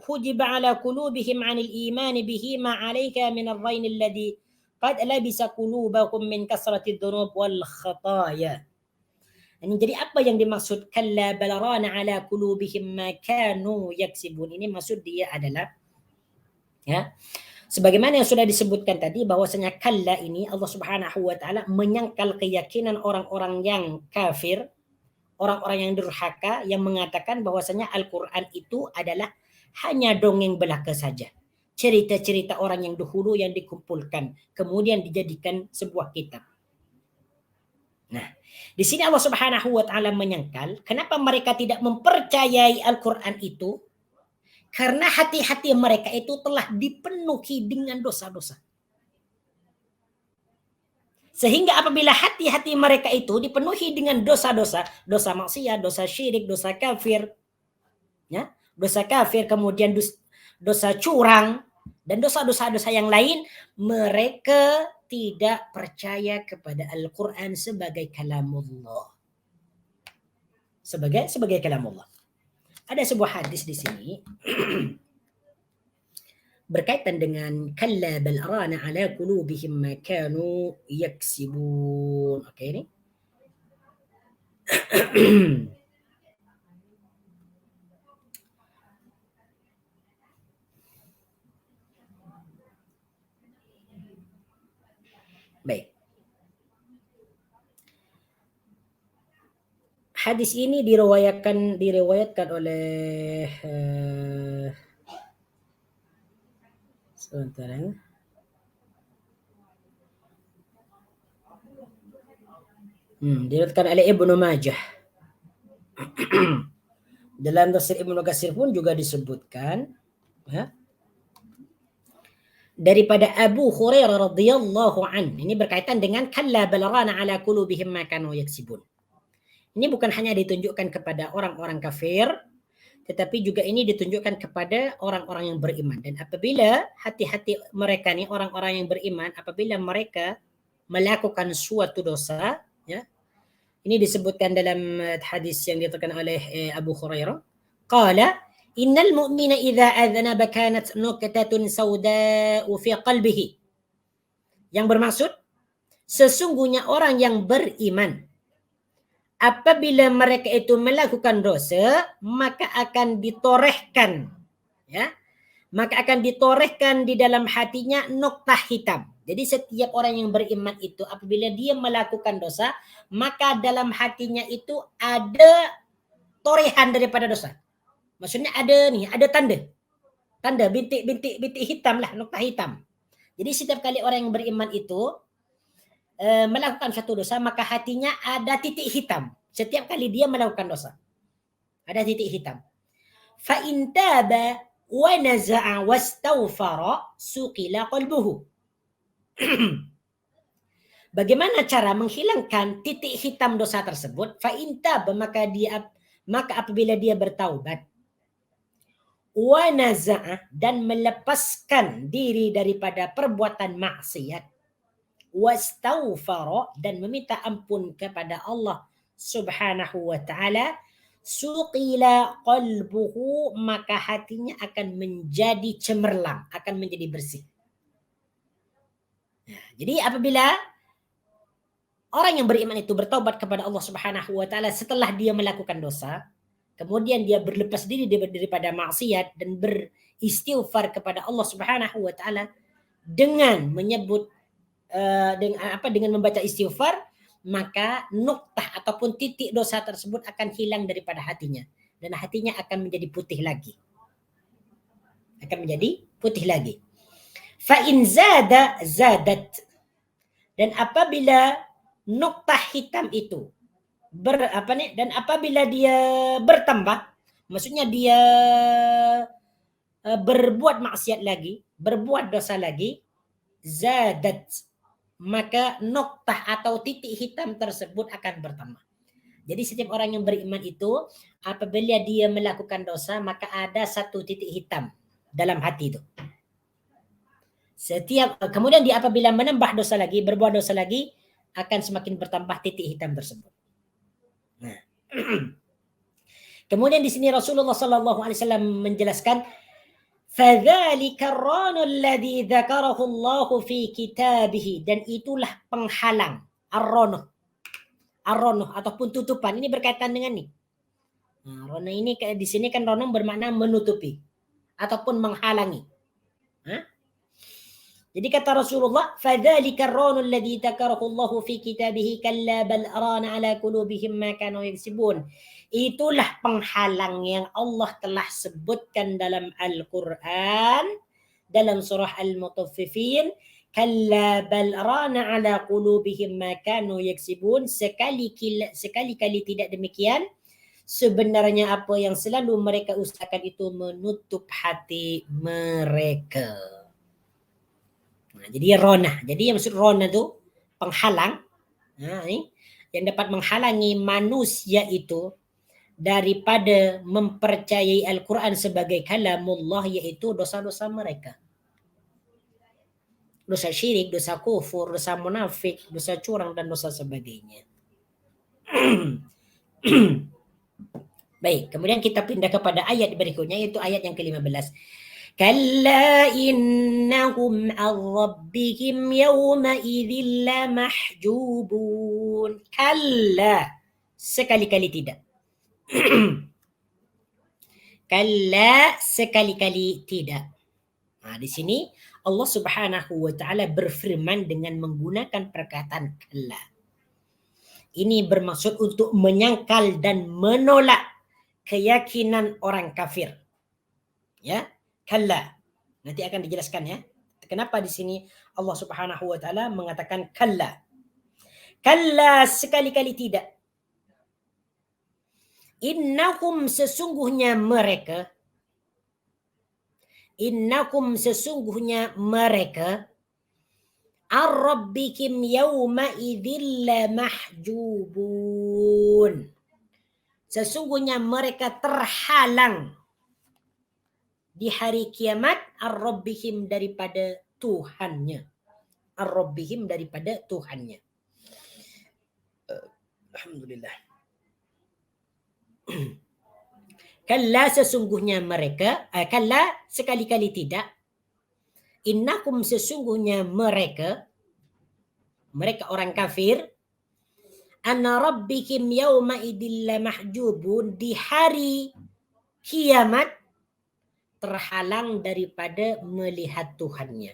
hujiba ala qulubihim 'anil iman bihi ma 'alayka min ar-rayn alladhi qad labisa qulubakum min kasrati ad-dhunub wal khataaya. Ini jadi apa yang dimaksud kalla balarana ala qulubihim ma kanu yaksibun, ini maksud dia adalah, ya, sebagaimana yang sudah disebutkan tadi bahwasanya kalla ini Allah Subhanahu wa taala menyangkal keyakinan orang-orang yang kafir, orang-orang yang durhaka yang mengatakan bahwasanya Al-Quran itu adalah hanya dongeng belaka saja. Cerita-cerita orang yang dahulu yang dikumpulkan, kemudian dijadikan sebuah kitab. Nah, di sini Allah Subhanahu wa taala menyangkal kenapa mereka tidak mempercayai Al-Quran itu, karena hati-hati mereka itu telah dipenuhi dengan dosa-dosa. Sehingga apabila hati-hati mereka itu dipenuhi dengan dosa-dosa, dosa maksiat, dosa syirik, dosa kafir, ya, dosa kafir, kemudian dosa curang, dan dosa-dosa yang lain, mereka tidak percaya kepada Al-Quran sebagai kalamullah. Sebagai kalamullah. Ada sebuah hadis di sini berkaitan dengan kalla bal rana ala qulubihim ma kanu yaksibun. Oke, ini. Baik. Hadis ini diriwayatkan oleh sebentar ya. Diriwayatkan oleh Ibnu Majah. Dalam tafsir Ibnu Katsir pun juga disebutkan, ya, daripada Abu Hurairah radhiyallahu an. Ini berkaitan dengan kalla bal rana ala qulubihim ma kanu yaksibun. Ini bukan hanya ditunjukkan kepada orang-orang kafir, tetapi juga ini ditunjukkan kepada orang-orang yang beriman. Dan apabila hati-hati mereka nih, orang-orang yang beriman, apabila mereka melakukan suatu dosa, ya, ini disebutkan dalam hadis yang diterangkan oleh Abu Hurairah. Qala, innal mu'mina idza adznaba kanat nuqtatun sauda'u fi qalbihi. Yang bermaksud, sesungguhnya orang yang beriman, apabila mereka itu melakukan dosa, maka akan ditorehkan, ya, maka akan ditorehkan di dalam hatinya noktah hitam. Jadi setiap orang yang beriman itu apabila dia melakukan dosa, maka dalam hatinya itu ada torehan daripada dosa. Maksudnya ada tanda bintik hitam lah, noktah hitam. Jadi setiap kali orang yang beriman itu melakukan satu dosa, maka hatinya ada titik hitam. Setiap kali dia melakukan dosa, ada titik hitam. Fa in taba wa naza'a wastaghfara suqila qalbuhu. Bagaimana cara menghilangkan titik hitam dosa tersebut? Fa in taba, maka apabila dia bertaubat, wa naza'a, dan melepaskan diri daripada perbuatan maksiat, wastaghfara, dan meminta ampun kepada Allah Subhanahu wa taala, suqila qalbuhu, maka hatinya akan menjadi cemerlang, akan menjadi bersih. Jadi apabila orang yang beriman itu bertaubat kepada Allah Subhanahu wa taala setelah dia melakukan dosa, kemudian dia berlepas diri daripada maksiat dan beristighfar kepada Allah Subhanahu wa taala dengan menyebut dengan membaca istighfar, maka nuktah ataupun titik dosa tersebut akan hilang daripada hatinya dan hatinya akan menjadi putih lagi. Fa in zada zadat, dan apabila noktah hitam itu dan apabila dia bertambah, maksudnya dia berbuat maksiat lagi, berbuat dosa lagi, zadat, maka noktah atau titik hitam tersebut akan bertambah. Jadi setiap orang yang beriman itu apabila dia melakukan dosa, maka ada satu titik hitam dalam hati itu. Kemudian dia apabila menambah dosa lagi, berbuat dosa lagi, akan semakin bertambah titik hitam tersebut. Nah. Kemudian di sini Rasulullah sallallahu alaihi wasallam menjelaskan, fadzalika ar-ranu alladhi dzakarahu Allah fi kitabih, dan itulah penghalang, ar-ranu ataupun tutupan. Ini berkaitan dengan ini. Nah, ranu ini di sini kan ranu bermakna menutupi ataupun menghalangi. Hah? Jadi kata Rasulullah, فَذَلِكَ الرَّانُ الَّذِي ذَكَرَهُ اللَّهُ فِي كِتَابِهِ كَلَّا بَلْ أَرَانَ عَلَى قُلُوبِهِمْ مَا كَانُوا يَكْسِبُونَ. Itulah penghalang yang Allah telah sebutkan dalam Al-Quran, dalam surah Al-Mutaffifin, kalla bal rana ala qulubihim ma kanu yaksibun. Sekali-kali tidak demikian, sebenarnya apa yang selalu mereka usahakan itu menutup hati mereka. Nah, jadi rona. Jadi yang maksud rona tu penghalang. Nah, ini yang dapat menghalangi manusia itu daripada mempercayai Al-Quran sebagai kalamullah, iaitu dosa-dosa mereka. Dosa syirik, dosa kufur, dosa munafik, dosa curang, dan dosa sebagainya. Baik, kemudian kita pindah kepada ayat berikutnya, yaitu ayat yang ke-15. Kalla innahum an rabbihim yawma idzin lamahjubun. Kalla, sekali-kali tidak. Kalla, sekali-kali tidak. Nah, di sini Allah Subhanahu wa taala berfirman dengan menggunakan perkataan kalla. Ini bermaksud untuk menyangkal dan menolak keyakinan orang kafir. Ya, kalla. Nanti akan dijelaskan ya. Kenapa di sini Allah Subhanahu wa taala mengatakan kalla. Kalla, sekali-kali tidak. Innakum, sesungguhnya mereka. Innakum, sesungguhnya mereka. Ar-rabbikim yawma idzin lamahjubun. Sesungguhnya mereka terhalang di hari kiamat, ar-rabbihim, daripada Tuhannya. Ar-rabbihim, daripada Tuhannya. Alhamdulillah. Kalla, sesungguhnya mereka, kalla, sekali-kali tidak. Innakum, sesungguhnya mereka orang kafir, anna rabbikim yawma idzin lamahjubun, di hari kiamat terhalang daripada melihat Tuhannya.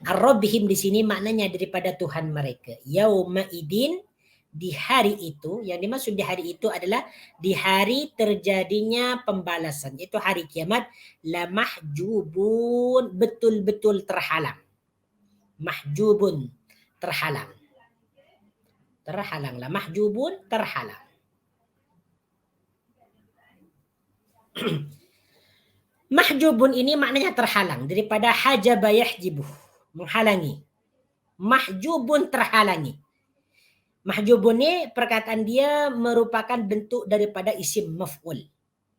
Ar-rabbihim di sini maknanya daripada Tuhan mereka. Yauma idin, di hari itu, yang dimaksud di hari itu adalah di hari terjadinya pembalasan, yaitu hari kiamat. La mahjubun, betul-betul terhalang. Mahjubun, terhalang. Terhalang, la mahjubun, terhalang. Mahjubun ini maknanya terhalang, daripada hajaba yahjibuh, menghalangi. Mahjubun, terhalangi. Mahjubun ni perkataan dia merupakan bentuk daripada isim maf'ul.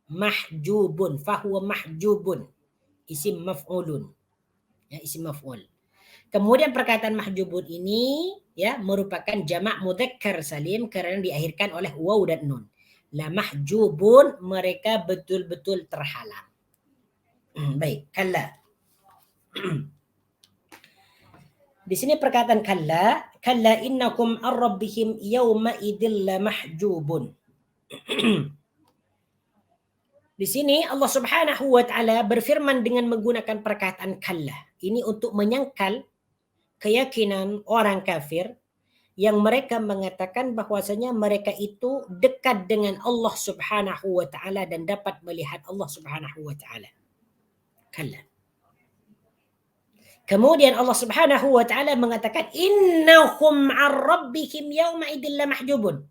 Mahjubun, fahuwa mahjubun, isim maf'ulun. Ya, isim maf'ul. Kemudian perkataan mahjubun ini ya merupakan jamak mudzakkar salim kerana diakhirkan oleh waw dan nun. La mahjubun, mereka betul-betul terhalang. Baik, kalla. Di sini perkataan kalla, kalla innakum ar-rabbihim yawma idzin lamahjubun. Di sini Allah Subhanahu wa taala berfirman dengan menggunakan perkataan kalla. Ini untuk menyangkal keyakinan orang kafir yang mereka mengatakan bahwasanya mereka itu dekat dengan Allah Subhanahu wa taala dan dapat melihat Allah Subhanahu wa taala. Kalla. Kemudian Allah Subhanahu wa taala mengatakan innahum 'an rabbihim yawma idzin lamahjubun.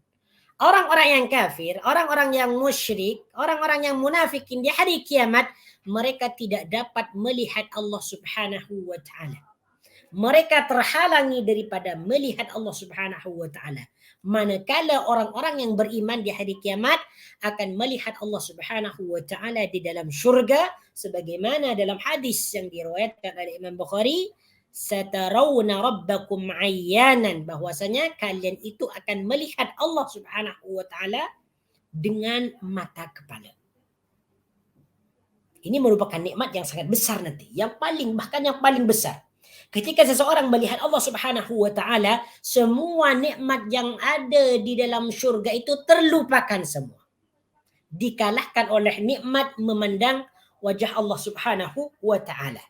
Orang-orang yang kafir, orang-orang yang musyrik, orang-orang yang munafikin di hari kiamat, mereka tidak dapat melihat Allah Subhanahu wa taala. Mereka terhalangi daripada melihat Allah Subhanahu wa taala. Manakala orang-orang yang beriman di hari kiamat akan melihat Allah Subhanahu wa taala di dalam syurga, sebagaimana dalam hadis yang diriwayatkan oleh Imam Bukhari, satarawna rabbakum ayyanan, bahwasanya kalian itu akan melihat Allah Subhanahu wa taala dengan mata kepala. Ini merupakan nikmat yang sangat besar nanti, yang paling besar. Ketika seseorang melihat Allah Subhanahu wa taala, semua nikmat yang ada di dalam syurga itu terlupakan semua. Dikalahkan oleh nikmat memandang wajah Allah Subhanahu wa taala.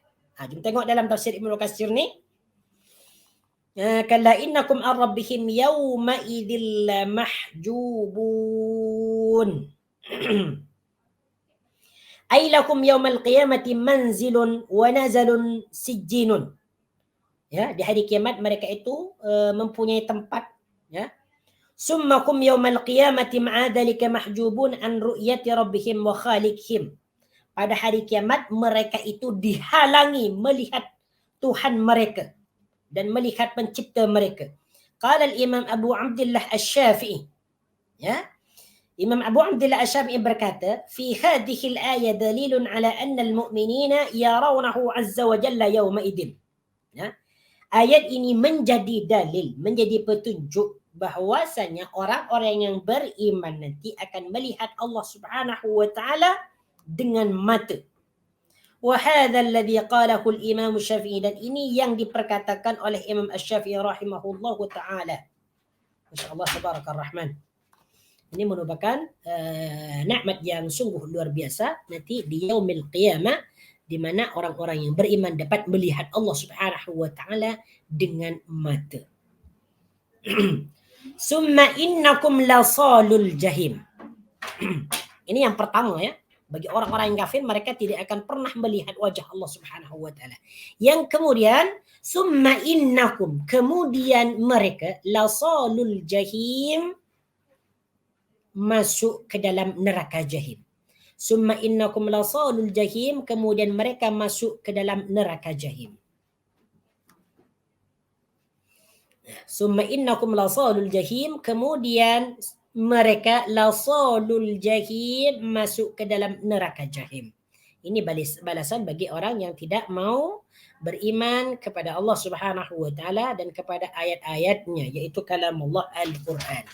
Jom tengok dalam tafsir Ibnu Katsir ni. Kalla innakum an rabbihim yawma idzil mahjubun. Ay lakum yawmal qiyamati manzilun wa nazalun sijjinun. Ya, di hari kiamat mereka itu mempunyai tempat, ya. Summakum yawmal qiyamati ma'adalika mahjubun an ru'yati rabbihim wa khaliqhim. Pada hari kiamat mereka itu dihalangi melihat Tuhan mereka dan melihat pencipta mereka. Qala al-Imam Abu Abdullah Asy-Syafi'i. Ya. Imam Abu Abdullah Asy-Syafi'i berkata, "Fi hadhihi al-ayah dalilun ala anna al-mu'minina yarawnahu 'azza wa jalla yawma idzin." Ya. Ayat ini menjadi dalil, menjadi petunjuk bahwasanya orang-orang yang beriman nanti akan melihat Allah Subhanahu wa taala dengan mata. Wa hadzal ladzi qalahu al-Imam Asy-Syafi'i, dan ini yang diperkatakan oleh Imam Asy-Syafi'i rahimahullahu taala. Masyaallah tabarakar rahman. Ini merupakan nikmat yang sungguh luar biasa nanti di yaumil qiyamah, di mana orang-orang yang beriman dapat melihat Allah Subhanahu wa taala dengan mata. Summa innakum lasalul jahim. Ini yang pertama, ya. Bagi orang-orang yang kafir, mereka tidak akan pernah melihat wajah Allah Subhanahu wa taala. Yang kemudian, summa innakum, kemudian mereka lasalul jahim, masuk ke dalam neraka jahim. Summa innakum lasalul jahim, kemudian mereka masuk ke dalam neraka jahim. Summa innakum lasalul jahim, kemudian mereka lasalul jahim, masuk ke dalam neraka jahim. Ini balasan bagi orang yang tidak mau beriman kepada Allah Subhanahu wa taala dan kepada ayat-ayatnya, yaitu kalamullah Al-Quran.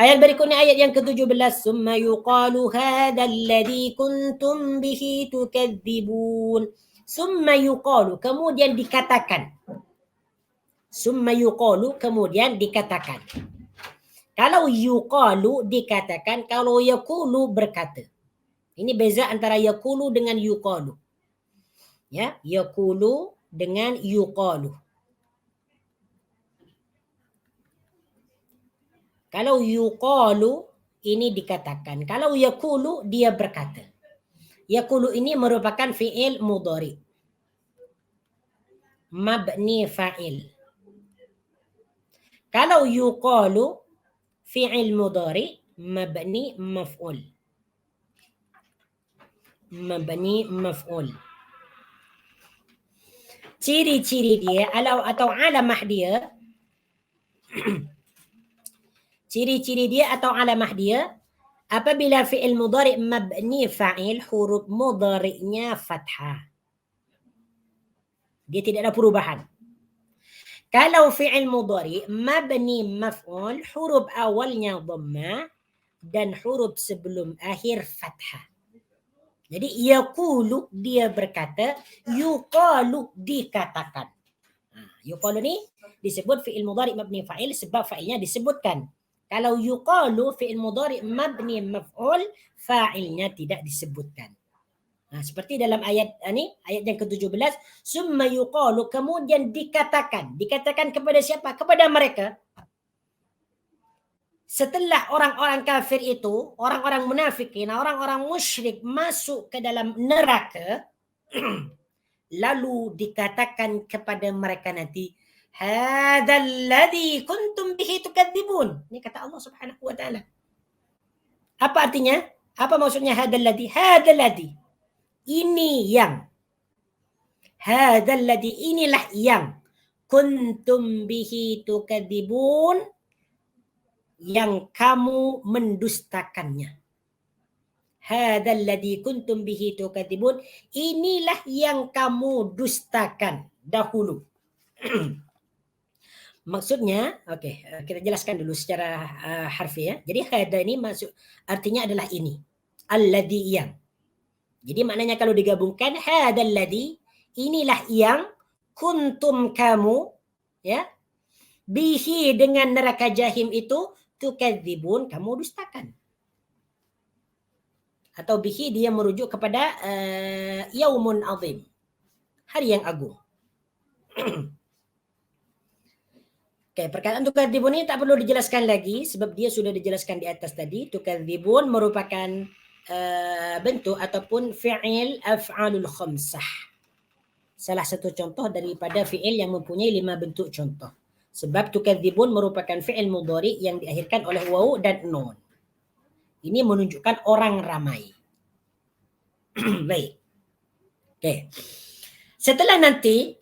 Ayat berikutnya, ayat yang ke-17, summa yuqalu hadzal ladzi kuntum bihi tukadzibun. Summa yuqalu, kemudian dikatakan. Summa yuqalu, kemudian dikatakan. Kalau yuqalu dikatakan, kalau yaqulu berkata. Ini beza antara yaqulu dengan yuqalu. Ya, yaqulu dengan yuqalu. Kalau yuqalu ini dikatakan. Kalau yaqulu dia berkata. Yaqulu ini merupakan fi'il mudhari. Mabni fa'il. Kalau yuqalu fi'il mudhari mabni maf'ul. Mabni maf'ul. Ciri-ciri dia atau alamah dia ciri-ciri dia atau alamah dia, apabila fi'il mudhari mabni fa'il, huruf mudhari'nya fathah. Dia tidak ada perubahan. Kalau fi'il mudhari mabni maf'ul, huruf awalnya dhammah dan huruf sebelum akhir fathah. Jadi yaqulu dia berkata, yuqalu dikatakan. Yuqalu ni disebut fi'il mudhari mabni fa'il sebab fa'ilnya disebutkan. Kalau yuqalu fi'il mudhari mabni maf'ul, fa'ilnya tidak disebutkan. Seperti dalam ayat ini, ayat yang ke-17, summa yuqalu, kemudian dikatakan. Dikatakan kepada siapa? Kepada mereka. Setelah orang-orang kafir itu, orang-orang munafikin, orang-orang musyrik masuk ke dalam neraka, lalu dikatakan kepada mereka nanti, hadzal ladzi kuntum bihi tukadzibun. Ini kata Allah Subhanahu wa taala. Apa artinya? Apa maksudnya hadzal ladzi? Hadzal ladzi. Ini yang. Hadzal ladzi, inilah yang. Kuntum bihi tukadzibun, yang kamu mendustakannya. Hadzal ladzi kuntum bihi tukadzibun, inilah yang kamu dustakan dahulu. Maksudnya, kita jelaskan dulu secara harfiah. Jadi hadza ini maksud artinya adalah ini. Alladzi, yang. Jadi maknanya kalau digabungkan, hadzal ladzi, inilah yang, kuntum kamu, ya, bihi dengan neraka jahim itu, tukadzibun, kamu dustakan. Atau bihi dia merujuk kepada yaumun azim. hari yang agung. Oke, perkataan tukadzibun ini tak perlu dijelaskan lagi sebab dia sudah dijelaskan di atas tadi. Tukadzibun merupakan bentuk ataupun fi'il af'alul khamsah. Salah satu contoh daripada fi'il yang mempunyai 5 bentuk contoh. Sebab tukadzibun merupakan fi'il mudhari yang diakhirkan oleh waw dan nun. Ini menunjukkan orang ramai. Baik. Oke. Setelah nanti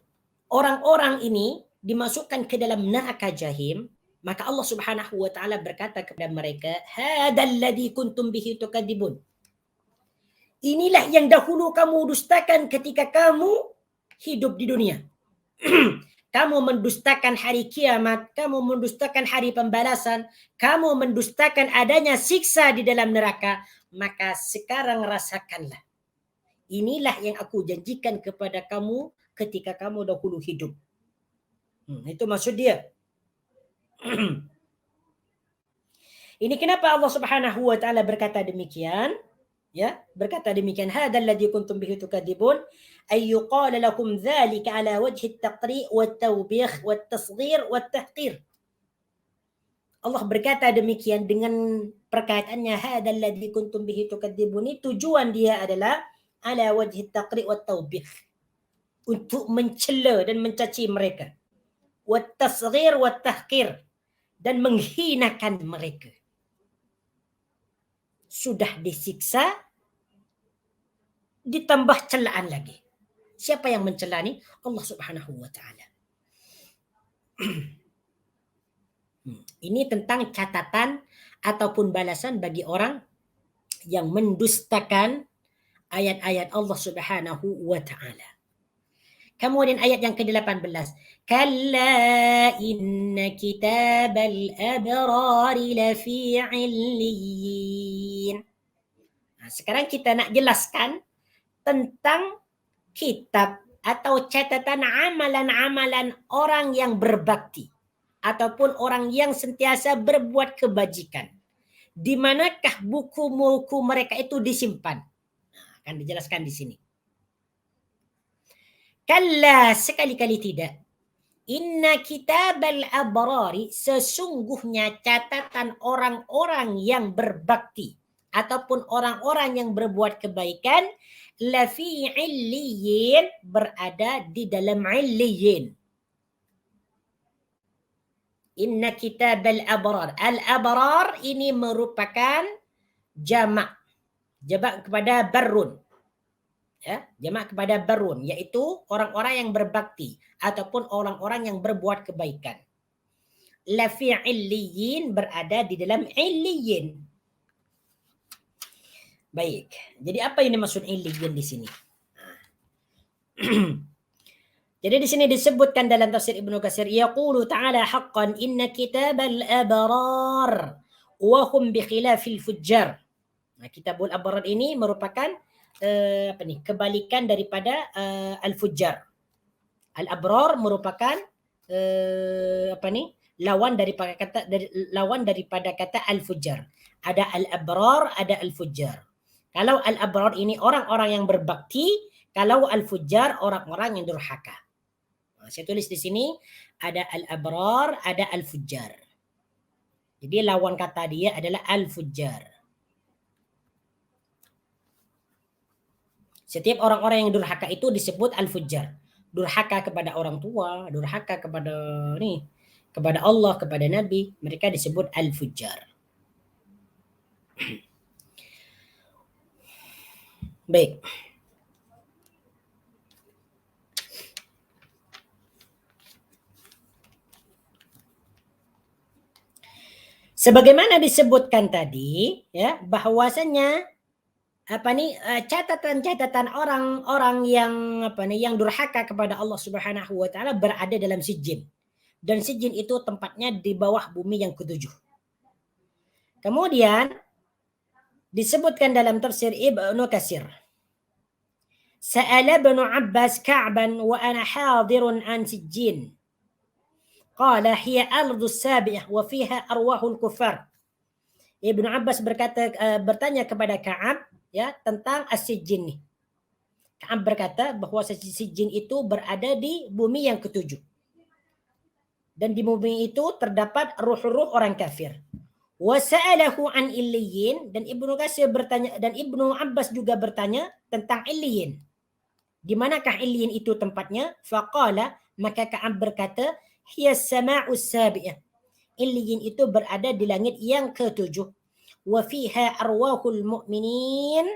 orang-orang ini dimasukkan ke dalam neraka jahim, maka Allah Subhanahu wa taala berkata kepada mereka, "Hadzal ladzi kuntum bihi tukadzibun." Inilah yang dahulu kamu dustakan ketika kamu hidup di dunia. Kamu mendustakan hari kiamat, kamu mendustakan hari pembalasan, kamu mendustakan adanya siksa di dalam neraka, maka sekarang rasakanlah. Inilah yang aku janjikan kepada kamu ketika kamu dahulu hidup. Itu maksud dia. Ini kenapa Allah Subhanahu wa taala berkata demikian? Ya, berkata demikian, hadzal ladzi kuntum bihi tukadzibun ay yuqala lakum dzalika ala wajhi at-taqri' wat-tawbikh wat-tasghir wat-tahqir. Allah berkata demikian dengan perkataannya hadzal ladzi kuntum bihi tukadzibun. Tujuan dia adalah ala wajhi at-taqri' wat-tawbikh, untuk mencela dan mencaci mereka. Wat-tasghir wat-tahqir, dan menghinakan mereka. Sudah disiksa, ditambah celaan lagi. Siapa yang mencela ni? Allah Subhanahu wa taala. Ini tentang catatan ataupun balasan bagi orang yang mendustakan ayat-ayat Allah Subhanahu wa taala. Kemudian ayat yang ke-18. Kalla inna kitabal abrari lafi 'illiyin. Sekarang kita nak jelaskan tentang kitab atau catatan amalan-amalan orang yang berbakti ataupun orang yang sentiasa berbuat kebajikan. Di manakah buku-buku mereka itu disimpan? Akan dijelaskan di sini. Kalla, sekali-kali tidak. Inna kitabal abrari, sesungguhnya catatan orang-orang yang berbakti ataupun orang-orang yang berbuat kebaikan, lafi 'illiyin, berada di dalam 'illiyin. Inna kitabal abrar. Al-abrar ini merupakan jamak kepada barrun. Ya, jamak kepada barun, yaitu orang-orang yang berbakti ataupun orang-orang yang berbuat kebaikan. Lafi 'illiyin, berada di dalam 'illiyin. Baik. Jadi apa ini maksud 'illiyin di sini? Jadi di sini disebutkan dalam tafsir Ibnu Katsir, yaqulu ta'ala haqqan inna kitabal abrar wa hum bi khilafil fujjar. Nah, kitabul abrar ini merupakan kebalikan daripada al-fujjar. Al-abrar merupakan lawan daripada kata al-fujjar. Ada al-abrar, ada al-fujjar. Kalau al-abrar ini orang-orang yang berbakti, kalau al-fujjar orang-orang yang durhaka. Saya tulis di sini ada al-abrar, ada al-fujjar. Jadi lawan kata dia adalah al-fujjar. Setiap orang-orang yang durhaka itu disebut al-fujjar. Durhaka kepada orang tua, durhaka kepada Allah, kepada Nabi, mereka disebut al-fujjar. Baik. Sebagaimana disebutkan tadi, ya, bahwasanya catatan-catatan orang-orang yang durhaka kepada Allah Subhanahu wa taala berada dalam sijjin. Dan sijjin itu tempatnya di bawah bumi yang ketujuh. Kemudian disebutkan dalam tafsir Ibnu Katsir. Sa'ala Ibnu Abbas Ka'ban wa ana hadirun an sijjin. Qala hiya ardu sabi'ah wa fiha arwahul kufar. Ibnu Abbas bertanya kepada Ka'ab, ya, tentang as-sijjin nih. Ka'ab berkata bahwa Sijin itu berada di bumi yang ketujuh. Dan di bumi itu terdapat ruh-ruh orang kafir. Wa sa'alahu an Illiyin, dan Ibnu Katsir bertanya, dan Ibnu Abbas juga bertanya tentang Illiyin. Di manakah Illiyin itu tempatnya? Faqala, maka Ka'ab berkata, hiya sama'us sabi'ah. Illiyin itu berada di langit yang ketujuh. Wa fiha arwahul mu'minin,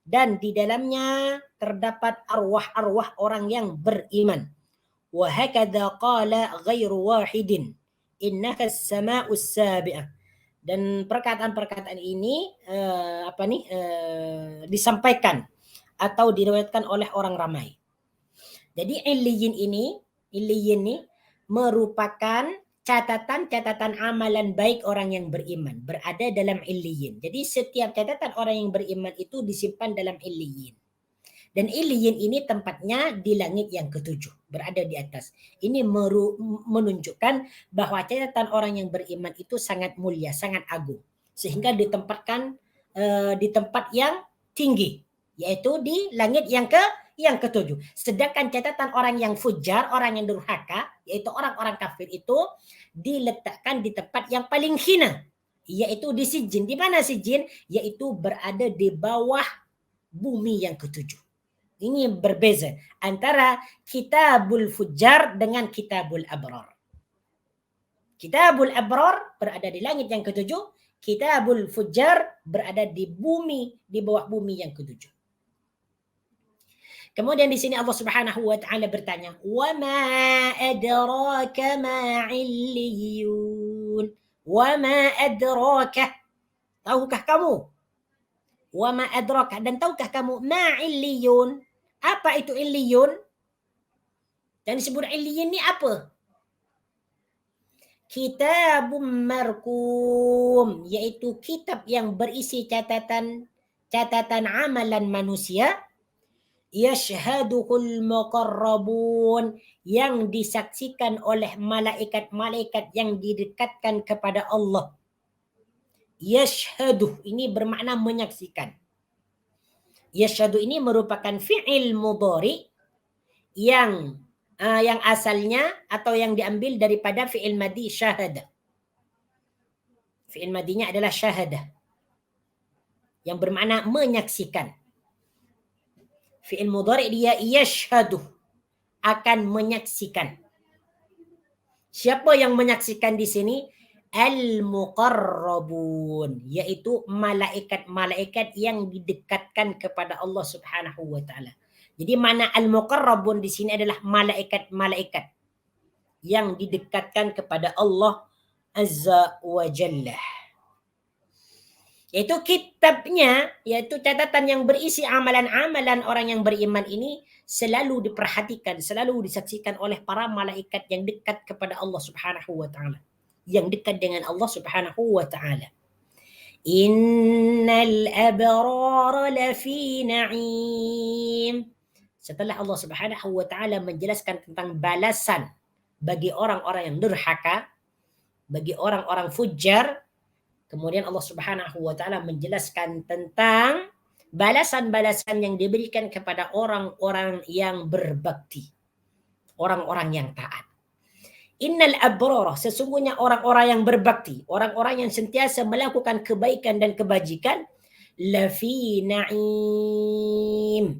dan di dalamnya terdapat arwah-arwah orang yang beriman. Wa hakadha qala ghairu wahidin, innaka as-sama'us sabi'ah. Dan perkataan-perkataan ini disampaikan atau diriwayatkan oleh orang ramai. Jadi Illiyin ini merupakan catatan-catatan amalan baik orang yang beriman, berada dalam Illiyin. Jadi setiap catatan orang yang beriman itu disimpan dalam Illiyin. Dan Illiyin ini tempatnya di langit yang ketujuh, berada di atas. Ini menunjukkan bahwa catatan orang yang beriman itu sangat mulia, sangat agung. Sehingga ditempatkan di tempat yang tinggi, yaitu di langit yang ketujuh. Sedangkan catatan orang yang fujar, orang yang durhaka, yaitu orang-orang kafir itu diletakkan di tempat yang paling hina, yaitu di Sijin. Di mana Sijin? Yaitu berada di bawah bumi yang ketujuh. Ini berbeza antara Kitabul Fujar dengan Kitabul Abrar. Kitabul Abrar berada di langit yang ketujuh, Kitabul Fujar berada di bumi, di bawah bumi yang ketujuh. Kemudian di sini Allah Subhanahu wa taala bertanya, "Wa ma adraka ma 'illiyun?" Wa ma adraka? Tahukah kamu? Wa ma adraka, dan tahukah kamu ma 'illiyun? Apa itu Illiyun? Dan disebut Illiyin ni apa? Kitabum markum, yaitu kitab yang berisi catatan amalan manusia. Yashhaduhul muqarrabun, yang disaksikan oleh malaikat-malaikat yang didekatkan kepada Allah. Yashhaduh ini bermakna menyaksikan. Yashhadu ini merupakan fi'il mudhari yang asalnya atau yang diambil daripada fi'il madhi syahada. Fi'il madhinya adalah syahada, yang bermakna menyaksikan. Fi'il mudhari dia yashhadu, akan menyaksikan. Siapa yang menyaksikan di sini? Al-muqarrabun, yaitu malaikat-malaikat yang didekatkan kepada Allah Subhanahu wa taala. Jadi mana al-muqarrabun di sini adalah malaikat-malaikat yang didekatkan kepada Allah Azza wa Jalla. Yaitu kitabnya, yaitu catatan yang berisi amalan-amalan orang yang beriman ini selalu diperhatikan, selalu disaksikan oleh para malaikat yang dekat kepada Allah Subhanahu wa taala, yang dekat dengan Allah Subhanahu wa taala. Innal abrara lafi na'im. Setelah Allah Subhanahu wa taala menjelaskan tentang balasan bagi orang-orang yang durhaka, bagi orang-orang fujar, kemudian Allah Subhanahu wa taala menjelaskan tentang balasan-balasan yang diberikan kepada orang-orang yang berbakti, orang-orang yang taat. Innal abrara, sesungguhnya orang-orang yang berbakti, orang-orang yang sentiasa melakukan kebaikan dan kebajikan, lafi na'im.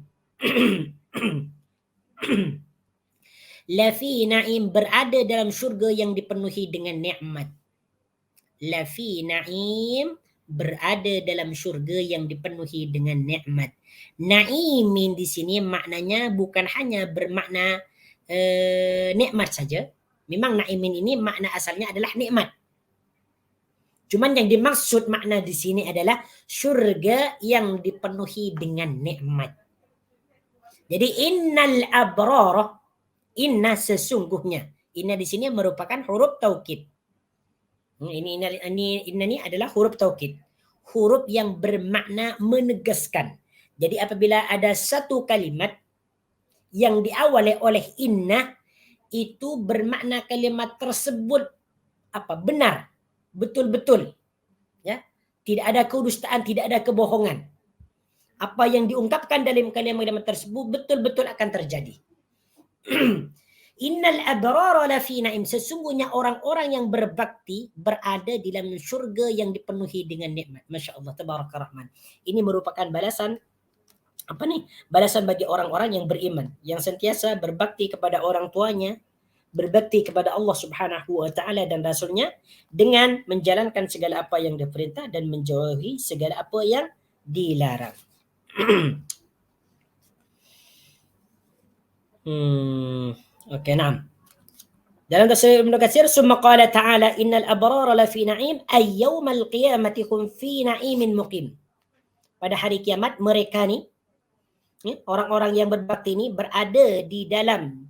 Lafi na'im, berada dalam syurga yang dipenuhi dengan nikmat. Lafi na'im, berada dalam syurga yang dipenuhi dengan nikmat. Na'imin di sini maknanya bukan hanya bermakna nikmat saja. Memang na'imin ini makna asalnya adalah nikmat. Cuman yang dimaksud makna di sini adalah syurga yang dipenuhi dengan nikmat. Jadi innal abrara, inna sesungguhnya. Inna di sini merupakan huruf taukid. Inna ni adalah huruf taukid. Huruf yang bermakna menegaskan. Jadi apabila ada satu kalimat yang diawali oleh inna, itu bermakna kalimat tersebut benar, betul-betul, ya, tidak ada kedustaan, tidak ada kebohongan. apa yang diungkapkan dalam kalimat tersebut betul-betul akan terjadi. Innal abrara lafi na'im, sesungguhnya orang-orang yang berbakti berada di dalam syurga yang dipenuhi dengan nikmat. Masya Allah, tabaraka rahman. Ini merupakan balasan balasan bagi orang-orang yang beriman, yang sentiasa berbakti kepada orang tuanya, berbakti kepada Allah Subhanahu wa taala dan rasulnya dengan menjalankan segala apa yang diperintah dan menjauhi segala apa yang dilarang. Okey, naam. Dalam tafsir Ibnu Katsir, summa qala ta'ala innal abrara lafi na'im ay yaumal qiyamati hum fi na'imin muqim. Pada hari kiamat mereka ni, orang-orang yang berbakti ni berada di dalam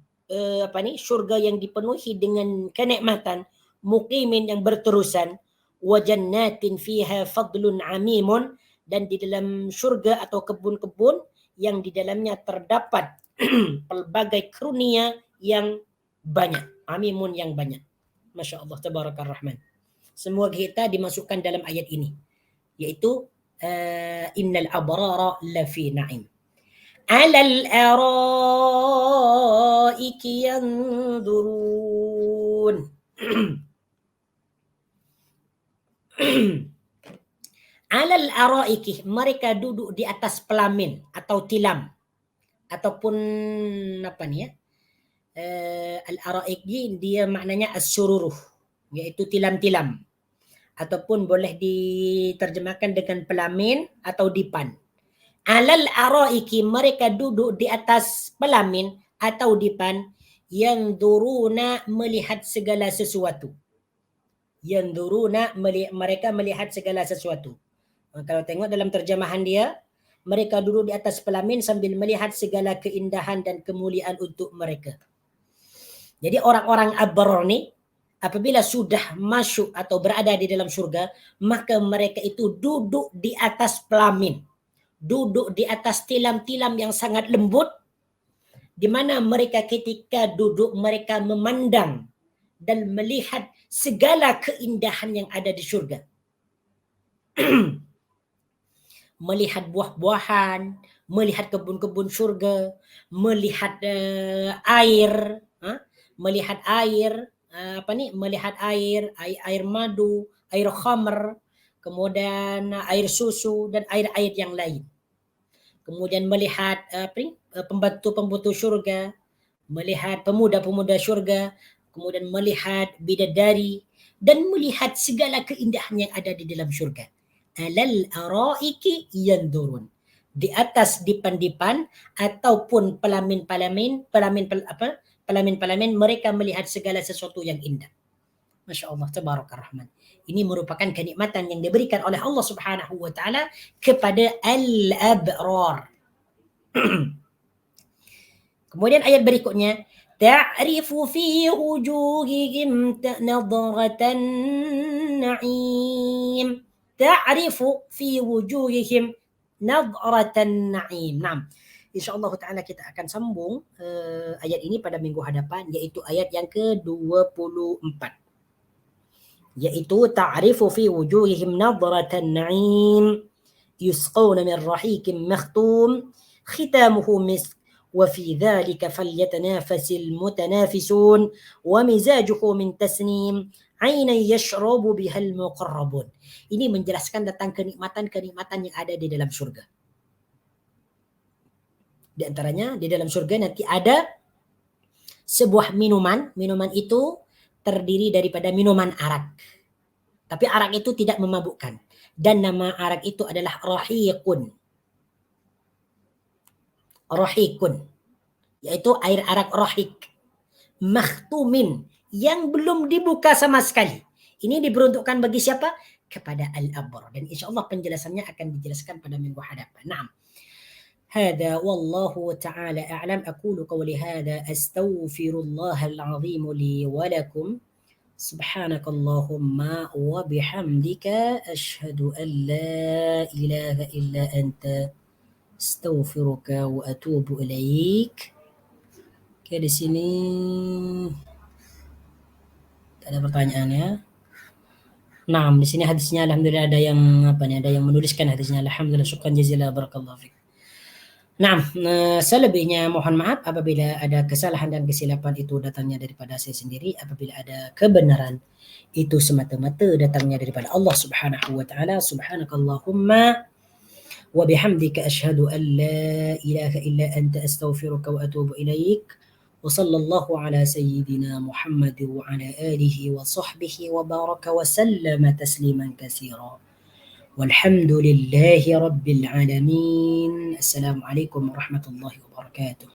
syurga yang dipenuhi dengan kenikmatan, muqimin yang berterusan, wa jannatin fiha fadlun amimun, dan di dalam syurga atau kebun-kebun yang di dalamnya terdapat pelbagai karunia yang banyak, amimun yang banyak. Masya Allah, tabarakar rahman. Semua kita dimasukkan dalam ayat ini, yaitu innal abrara lafi na'im. Alal araiki yanzurun. Alal araiki, mereka duduk di atas pelamin atau tilam, ataupun al-araik dia maknanya as-sururuh, iaitu tilam-tilam, ataupun boleh diterjemahkan dengan pelamin atau dipan. Alal araiki, mereka duduk di atas pelamin atau dipan, yanzuruna, melihat segala sesuatu. Yanzuruna, mereka melihat segala sesuatu. Kalau tengok dalam terjemahan dia, mereka duduk di atas pelamin sambil melihat segala keindahan dan kemuliaan untuk mereka. Jadi orang-orang abrar ni apabila sudah masuk atau berada di dalam syurga, maka mereka itu duduk di atas pelamin, duduk di atas tilam-tilam yang sangat lembut, di mana mereka ketika duduk mereka memandang dan melihat segala keindahan yang ada di syurga. Melihat buah-buahan, melihat kebun-kebun syurga, melihat air, melihat air, melihat air madu, air khamr, kemudian air susu dan air-air yang lain. Kemudian melihat pembantu-pembantu syurga, melihat pemuda-pemuda syurga, kemudian melihat bidadari dan melihat segala keindahan yang ada di dalam syurga. Alal araiki yanzurun, di atas dipan-dipan ataupun pelamin-pelamin mereka melihat segala sesuatu yang indah. Masya Allah, tabarakar rahman. Ini merupakan kenikmatan yang diberikan oleh Allah Subhanahu wa taala kepada al-abrar. Kemudian ayat berikutnya, ta'rifu fi wujuhihim nadratan na'im. Ta'rifu fi wujuhihim nadratan na'im. Naam. InsyaAllah ta'ala kita akan sambung ayat ini pada minggu hadapan, iaitu ayat yang ke-24. Iaitu ta'rifu fi wujuhihim nadratan na'im yusqawna min rahikim makhtum khitamuhu misk wa fi dhalika falyatanafasil mutanafisun wa mizajuhu min tasnim ainan yashrabu bihal muqarrabun. Ini menjelaskan tentang kenikmatan-kenikmatan yang ada di dalam surga. Di antaranya di dalam surga nanti ada sebuah minuman itu terdiri daripada minuman arak. Tapi arak itu tidak memabukkan. Dan nama arak itu adalah rahiqun. Rahiqun. Yaitu air arak rahiq. Makhtumin. Yang belum dibuka sama sekali. Ini diperuntukkan bagi siapa? Kepada al-abrar. Dan insyaAllah penjelasannya akan dijelaskan pada minggu hadapan. Naam. هذا والله تعالى أعلم. أقول قولي هذا أستغفر الله العظيم لي ولكم. سبحانك اللهم وبحمدك أشهد أن لا إله إلا أنت أستغفرك وأتوب إليك. Oke, di sini ada pertanyaan ya. Nah, di sini hadisnya alhamdulillah ada yang ada yang menuliskan hadisnya. Alhamdulillah, syukran jazilan, barakallahu fiik. Nah, selebihnya mohon maaf apabila ada kesalahan dan kesilapan itu datangnya daripada saya sendiri, apabila ada kebenaran itu semata-mata datangnya daripada Allah Subhanahu wa taala. Subhanakallahumma wa bihamdika asyhadu an la ilaha illa anta astaghfiruka wa atubu ilaik. Wa sallallahu ala sayyidina Muhammad wa ala alihi wa sahbihi wa baraka wa sallama tasliman katsira. والحمد لله رب العالمين. السلام عليكم ورحمة الله وبركاته.